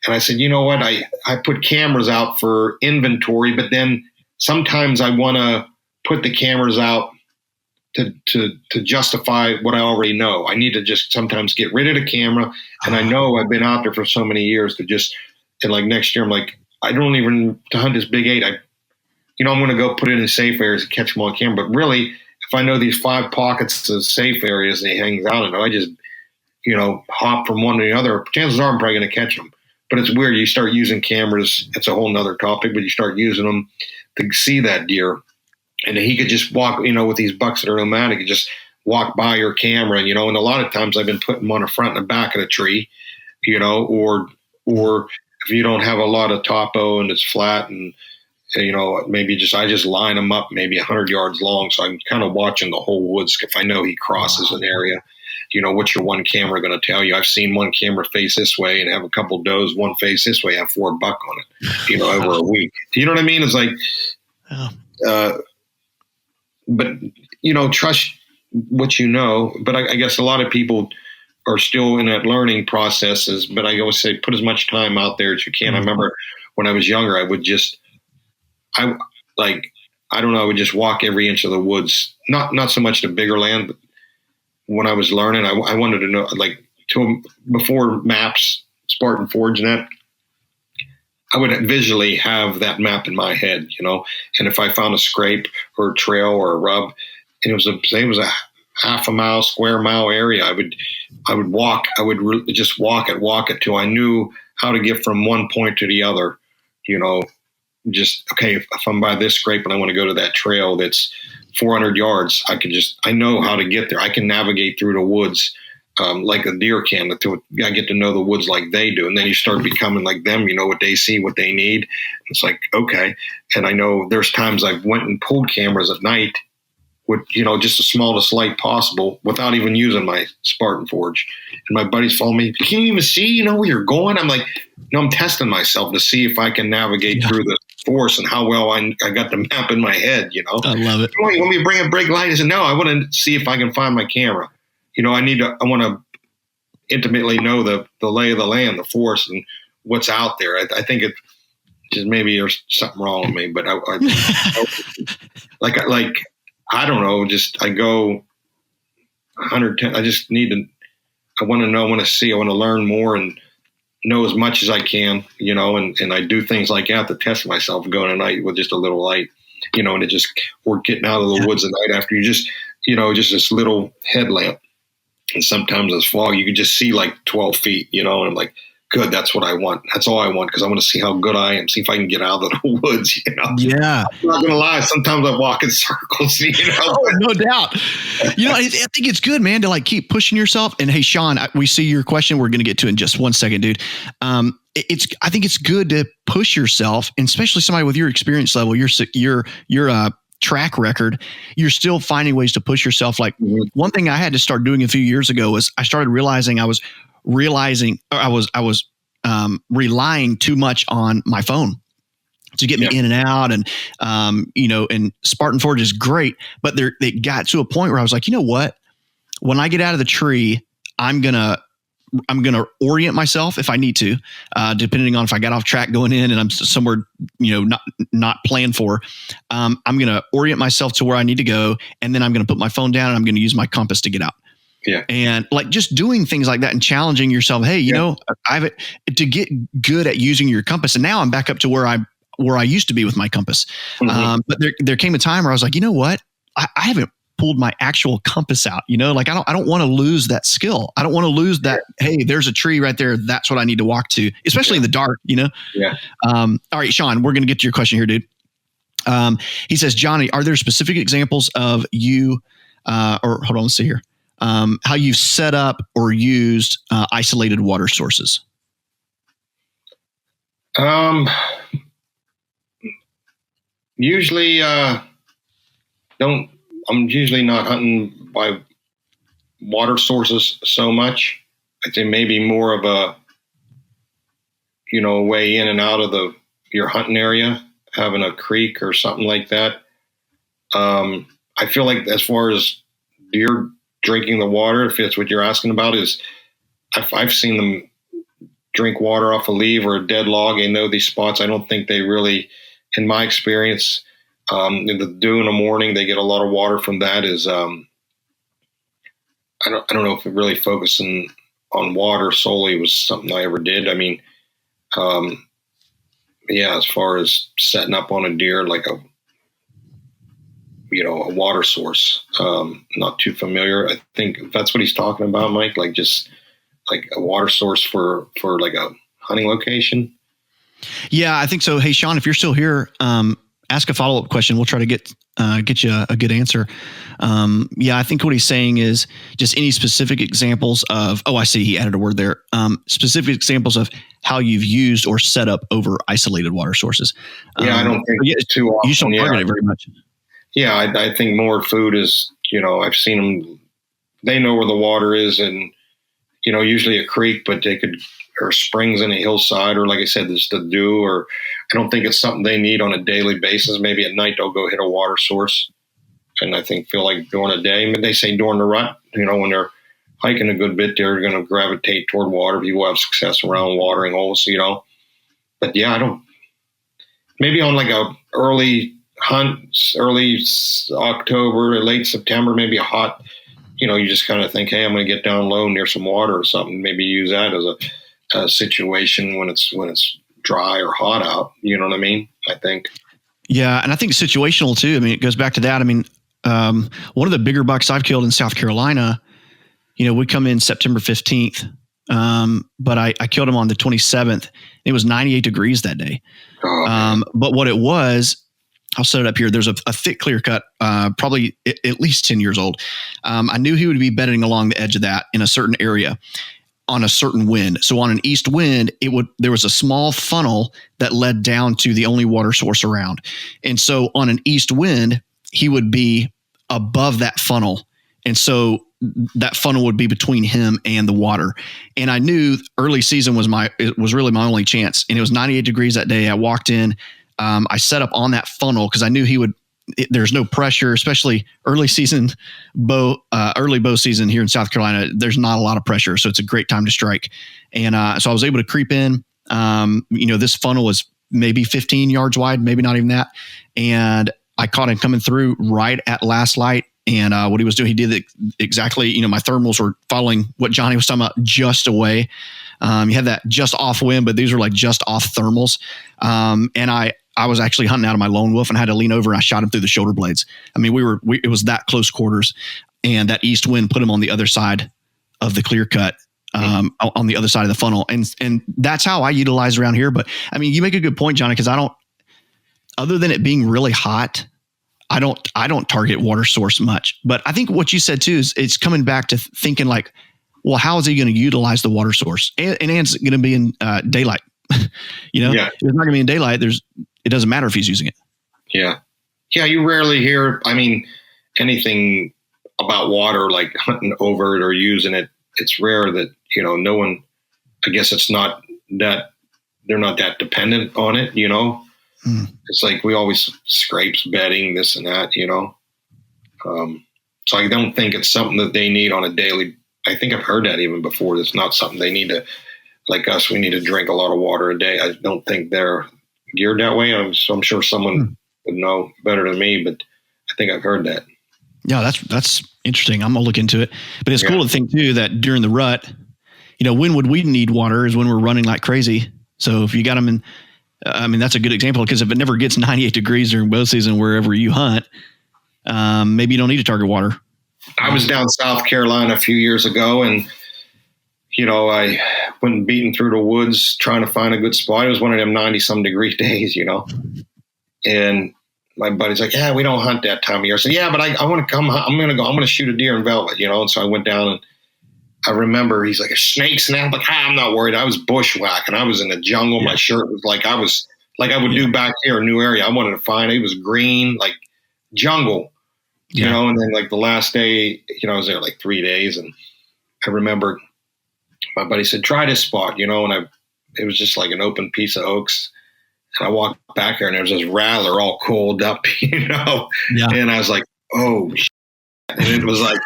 I said, you know what? I put cameras out for inventory, but then sometimes I want to put the cameras out to justify what I already know. I need to just sometimes get rid of the camera. And I know I've been out there for so many years and like next year, I'm like, I don't even to hunt this big 8. I'm going to go put it in safe areas and catch them on camera. But really, if I know these 5 pockets of safe areas that he hangs out in, I just, hop from one to the other. Chances are I'm probably going to catch them. But it's weird. You start using cameras. It's a whole nother topic, but you start using them to see that deer. And he could just walk, with these bucks that are nomadic, just walk by your camera, and a lot of times I've been putting them on the front and the back of the tree, or if you don't have a lot of topo and it's flat and, maybe I just line them up maybe 100 yards long. So I'm kind of watching the whole woods. If I know he crosses an area, what's your one camera going to tell you? I've seen one camera face this way and have a couple does, one face this way, have 4 buck on it, over a week. You know what I mean? It's like, but, trust what you know. But I guess a lot of people are still in that learning processes. But I always say, put as much time out there as you can. I remember when I was younger, I would just, I would just walk every inch of the woods. Not so much the bigger land, but when I was learning, I wanted to know, before maps, Spartan Forge and that, I would visually have that map in my head, and if I found a scrape or a trail or a rub, and it was a half a mile, square mile area, I would walk. I would just walk it till I knew how to get from one point to the other, just, okay, if I'm by this scrape and I want to go to that trail that's 400 yards, I know how to get there. I can navigate through the woods like a deer can. I get to know the woods like they do. And then you start becoming like them, what they see, what they need. It's like, okay. And I know there's times I've went and pulled cameras at night with, just the smallest light possible without even using my Spartan Forge. And my buddies follow me. Can you even see, where you're going? I'm like, no, I'm testing myself to see if I can navigate through the forest and how well I got the map in my head, I love it. You want me to bring a brake light? I said, no, I want to see if I can find my camera. I want to intimately know the lay of the land, the forest, and what's out there. I think it just, maybe there's something wrong with me, but I don't know, just I go 110. I just I want to know, I want to see, I want to learn more and know as much as I can, and I do things like that to test myself, going at night with just a little light, and it just, or getting out of the woods at night after you just, just this little headlamp. And sometimes it's fog, you can just see like 12 feet, and I'm like, good, that's what I want. That's all I want, because I want to see how good I am, see if I can get out of the woods, Yeah. I'm not going to lie. Sometimes I walk in circles, Oh, no doubt. I think it's good, man, to keep pushing yourself. And hey, Sean, we see your question. We're going to get to it in just one second, dude. I think it's good to push yourself, and especially somebody with your experience level, your track record, you're still finding ways to push yourself. One thing I had to start doing a few years ago was I started realizing I was relying too much on my phone to get me in and out. And, and Spartan Forge is great, but they got to a point where I was like, you know what, when I get out of the tree, I'm going to orient myself if I need to, depending on if I got off track going in and I'm somewhere, not planned for. I'm going to orient myself to where I need to go. And then I'm going to put my phone down and I'm going to use my compass to get out. Yeah. And just doing things like that and challenging yourself. Hey, I've to get good at using your compass. And now I'm back up to where I used to be with my compass. Mm-hmm. But there came a time where I was like, you know what? I haven't pulled my actual compass out, I don't want to lose that skill. I don't want to lose that. Hey, there's a tree right there. That's what I need to walk to, especially in the dark, Yeah. All right, Sean, we're going to get to your question here, dude. He says, Johnny, are there specific examples of you, or hold on, let's see here. How you've set up or used isolated water sources? Usually, I'm usually not hunting by water sources so much. I think maybe more of a, way in and out of your hunting area, having a creek or something like that. I feel like as far as deer drinking the water, if it's what you're asking about, is I've seen them drink water off a leaf or a dead log. They know these spots. I don't think they really, in my experience, The dew in the morning, they get a lot of water from that. Is I don't know if it really focusing on water solely was something I ever did. I mean, as far as setting up on a deer, like a water source, not too familiar. I think that's what he's talking about, Mike, like just like a water source for like a hunting location. Yeah, I think so. Hey, Sean, if you're still here, ask a follow-up question. We'll try to get you a good answer. I think what he's saying is just any specific examples of, I see he added a word there. Specific examples of how you've used or set up over isolated water sources. I don't think it's too often. You just don't target it very much. Yeah, I think more food is, I've seen them, they know where the water is and, usually a creek, but or springs in a hillside, or like I said, just the dew, or I don't think it's something they need on a daily basis. Maybe at night they'll go hit a water source. And I feel like during the day, they say during the rut, when they're hiking a good bit, they're going to gravitate toward water. People have success around watering holes, But I don't, maybe on like a early hunt, early October, late September, maybe a hot, you just kind of think, hey, I'm going to get down low near some water or something. Maybe use that as a situation when it's dry or hot out. You know what I mean? I think. Yeah. And I think situational too. I mean, it goes back to that. I mean, one of the bigger bucks I've killed in South Carolina, we come in September 15th. But I killed him on the 27th. It was 98 degrees that day. But what it was, I'll set it up here. There's a thick Clearcut, probably at least 10 years old. I knew he would be bedding along the edge of that in a certain area on a certain wind. So on an east wind, there was a small funnel that led down to the only water source around. And so on an east wind, he would be above that funnel. And so that funnel would be between him and the water. And I knew early season was really my only chance. And it was 98 degrees that day. I walked in, I set up on that funnel because I knew there's no pressure, especially early bow season here in South Carolina. There's not a lot of pressure. So it's a great time to strike. And so I was able to creep in. This funnel was maybe 15 yards wide, maybe not even that. And I caught him coming through right at last light. And what he was doing, he did exactly, my thermals were following what Johnny was talking about, just away. You had that just off wind, but these were like just off thermals. And I was actually hunting out of my lone wolf and had to lean over and I shot him through the shoulder blades. I mean, it was that close quarters, and that east wind put him on the other side of the Clearcut, on the other side of the funnel. And that's how I utilize around here. But I mean, you make a good point, Johnny, because other than it being really hot, I don't target water source much. But I think what you said too is it's coming back to thinking like, well, how is he going to utilize the water source? And it's going to be in daylight. If it's not going to be in daylight, it doesn't matter if he's using it. Yeah. Yeah. You rarely hear, anything about water, like hunting over it or using it. It's rare that, no one, I guess it's not that they're not that dependent on it, It's like we always scrapes bedding, this and that, So I don't think it's something that they need on a daily. I think I've heard that even before. It's not something they need to, like us, we need to drink a lot of water a day. I don't think they're geared that way. I'm sure someone would know better than me, but I think I've heard that. Yeah, that's interesting. I'm gonna look into it. But it's cool to think too that during the rut, when would we need water is when we're running like crazy. So if you got them in, that's a good example, because if it never gets 98 degrees during bow season wherever you hunt, maybe you don't need to target water. I was down South Carolina a few years ago, and I went beating through the woods trying to find a good spot. It was one of them 90-some degree days, And my buddy's like, "Yeah, we don't hunt that time of year." I said, "Yeah, but I want to come. I'm going to shoot a deer in velvet, And so I went down, and I remember he's like, "Snakes," and I'm like, "I'm not worried." I was bushwhacking. I was in the jungle. My shirt was like I would do back here, a new area. I wanted to find. It was green, like jungle, And then like the last day, I was there like 3 days, and I remember my buddy said, "Try this spot," and it was just like an open piece of oaks. And I walked back there, and there was this rattler all coiled up, And I was like, "Oh, shit." And it was like,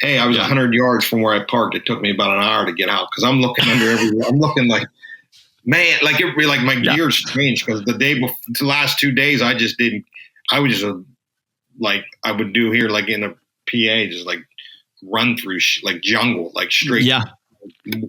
hey, I was 100 yards from where I parked. It took me about an hour to get out because I'm looking I'm looking like, man, like my gears changed because the last 2 days I just didn't. I would just like I would do here, like in a PA, just like run through like jungle, like straight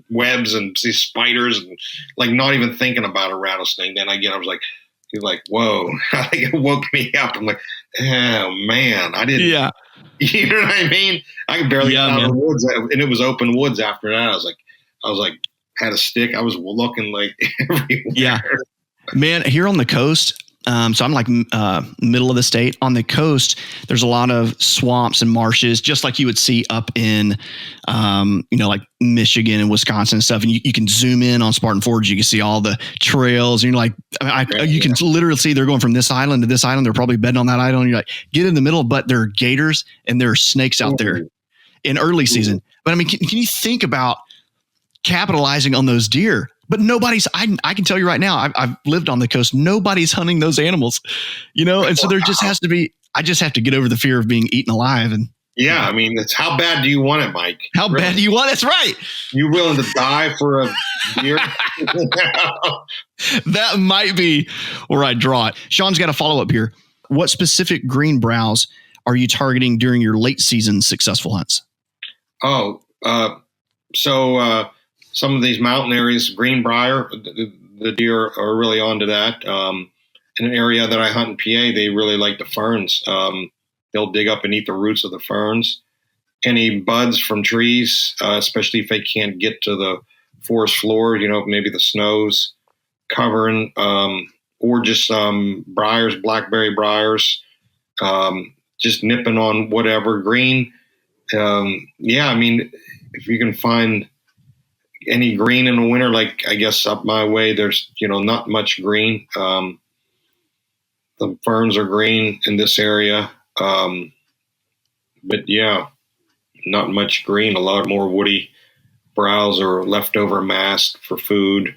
webs and see spiders, and like not even thinking about a rattlesnake. Then I was like, he's like, whoa, it woke me up. I'm like, oh man, I didn't. Yeah. You know what I mean? I could barely get out of the woods, and it was open woods after that. I was like, had a stick. I was looking like everywhere. Yeah, man. Here on the coast, so I'm like middle of the state. On the coast, there's a lot of swamps and marshes, just like you would see up in, like Michigan and Wisconsin and stuff. And you can zoom in on Spartan Forge. You can see all the trails. And you're like, you can literally see they're going from this island to this island. They're probably bedding on that island. And you're like, get in the middle, but there are gators and there are snakes out there in early season. But I mean, can you think about capitalizing on those deer? But nobody's, I can tell you right now, I've lived on the coast. Nobody's hunting those animals, and so there just has to be, I just have to get over the fear of being eaten alive. And yeah, I mean, it's how bad do you want it, Mike? How bad do you want it? That's right. You willing to die for a deer? That might be where I draw it. Sean's got a follow up here. What specific green browse are you targeting during your late season successful hunts? So some of these mountain areas, greenbrier, the deer are really onto that. In an area that I hunt in PA, they really like the ferns. They'll dig up and eat the roots of the ferns. Any buds from trees, especially if they can't get to the forest floor, maybe the snow's covering, or just briars, blackberry briars, just nipping on whatever green. I mean, if you can find any green in the winter, like I guess up my way, there's, not much green. The ferns are green in this area. But yeah, not much green, a lot more woody browse or leftover mast for food.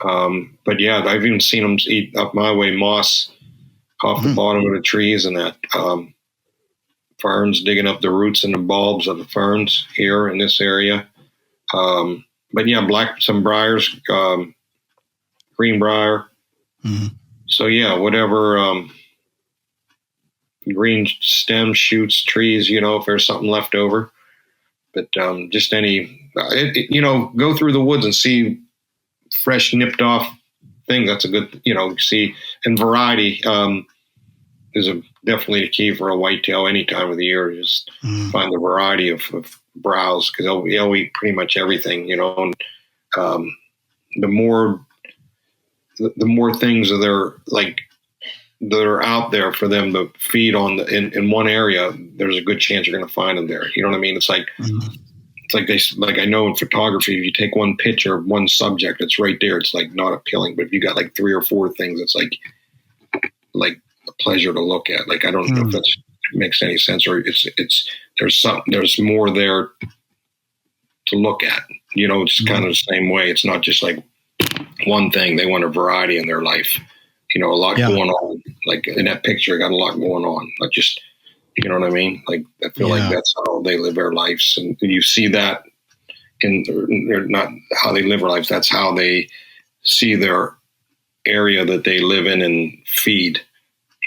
But yeah, I've even seen them eat up my way moss off the bottom of the trees and that. Ferns digging up the roots and the bulbs of the ferns here in this area. But yeah, some briars, greenbrier. So yeah, whatever, green stems, shoots, trees, if there's something left over, but, just any, go through the woods and see fresh nipped off thing. That's a good, see, and variety, is definitely the key for a whitetail any time of the year. Just find the variety of browse, because they'll eat pretty much everything, and the more things that are out there for them to feed on in one area, there's a good chance you're going to find them there. You know what I mean? It's like I know in photography, if you take one picture of one subject, it's right there. It's like not appealing, but if you got like 3 or 4 things, it's like a pleasure to look at. Like, I don't know if that makes any sense, or there's more there to look at, it's kind of the same way. It's not just like one thing. They want a variety in their life, a lot going on. Like in that picture, I got a lot going on, not just, you know what I mean? Like, I feel like that's how they live their lives. And you see that they're not how they live their lives. That's how they see their area that they live in and feed.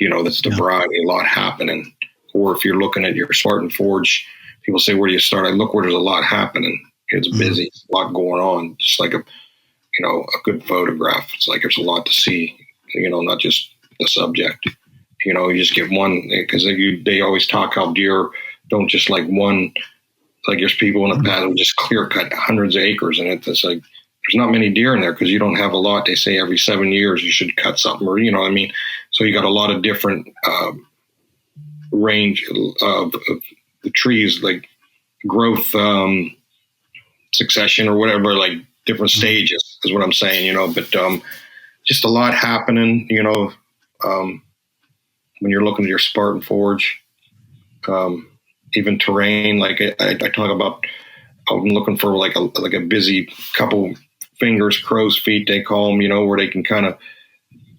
That's the variety, a lot happening. Or if you're looking at your Spartan Forge, people say, where do you start? I look where there's a lot happening. It's busy, a lot going on. Just like a good photograph. It's like there's a lot to see, not just the subject. You just get one, because they always talk how deer don't just like one, like there's people in the past who just clear cut hundreds of acres, and it's like, there's not many deer in there because you don't have a lot. They say every 7 years you should cut something, or, what I mean? So you got a lot of different range of the trees, like growth, succession or whatever, like different stages is what I'm saying, but just a lot happening, when you're looking at your Spartan Forge, even terrain, like I talk about, I'm looking for like a busy couple fingers, crow's feet, they call them, where they can kind of,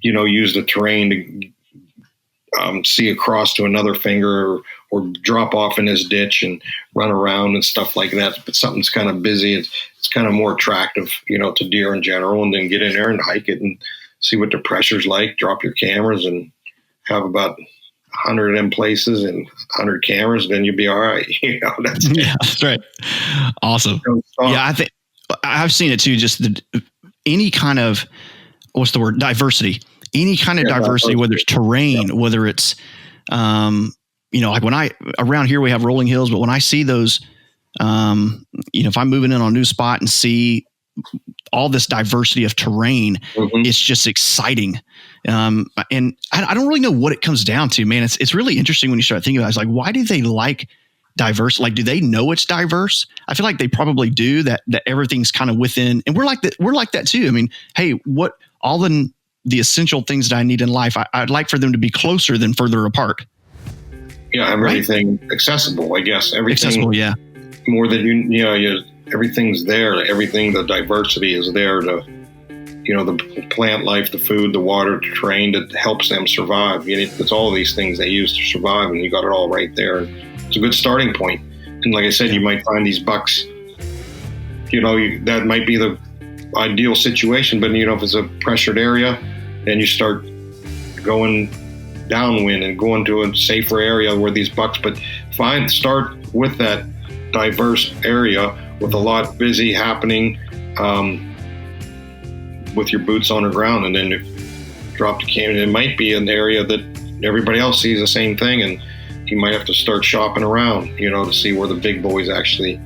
use the terrain to see across to another finger, or drop off in this ditch and run around and stuff like that. But something's kind of busy. It's kind of more attractive, to deer in general, and then get in there and hike it and see what the pressure's like, drop your cameras and have about 100 of them places and 100 cameras, then you'll be all right. That's right. Awesome. Yeah, I think I've seen it too. Just any kind of, what's the word? Diversity. Any kind of diversity, whether it's terrain, whether it's, like around here we have rolling hills, but when I see those, if I'm moving in on a new spot and see all this diversity of terrain, it's just exciting. And I don't really know what it comes down to, man. It's really interesting when you start thinking about it. It's like, why do they like diverse? Like, do they know it's diverse? I feel like they probably do, that everything's kind of within, and we're like that too. I mean, hey, what all the essential things that I need in life, I'd like for them to be closer than further apart. Yeah. Everything accessible, I guess. Everything accessible. Yeah. More than everything's there. Everything, the diversity is there to, the plant life, the food, the water, the terrain that helps them survive. It's all these things they use to survive, and you got it all right there. It's a good starting point. And like I said, you might find these bucks, that might be the ideal situation, but if it's a pressured area, then you start going downwind and going to a safer area where these bucks, but start with that diverse area with a lot busy happening, with your boots on the ground, and then drop the camera. It might be an area that everybody else sees the same thing, and you might have to start shopping around, to see where the big boys actually.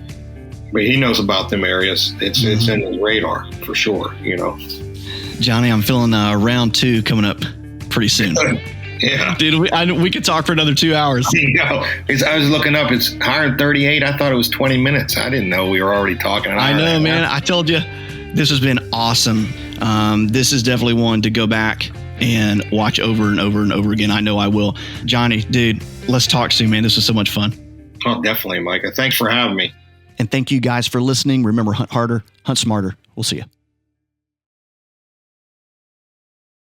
But he knows about them areas. It's in his radar for sure. Johnny, I'm feeling round 2 coming up pretty soon. Yeah, dude, we could talk for another 2 hours. I was looking up. It's 138. I thought it was 20 minutes. I didn't know we were already talking. I know, man. I told you, this has been awesome. This is definitely one to go back and watch over and over and over again. I know I will. Johnny, dude, let's talk soon, man. This was so much fun. Oh, definitely, Micah. Thanks for having me. And thank you guys for listening. Remember, hunt harder, hunt smarter. We'll see you.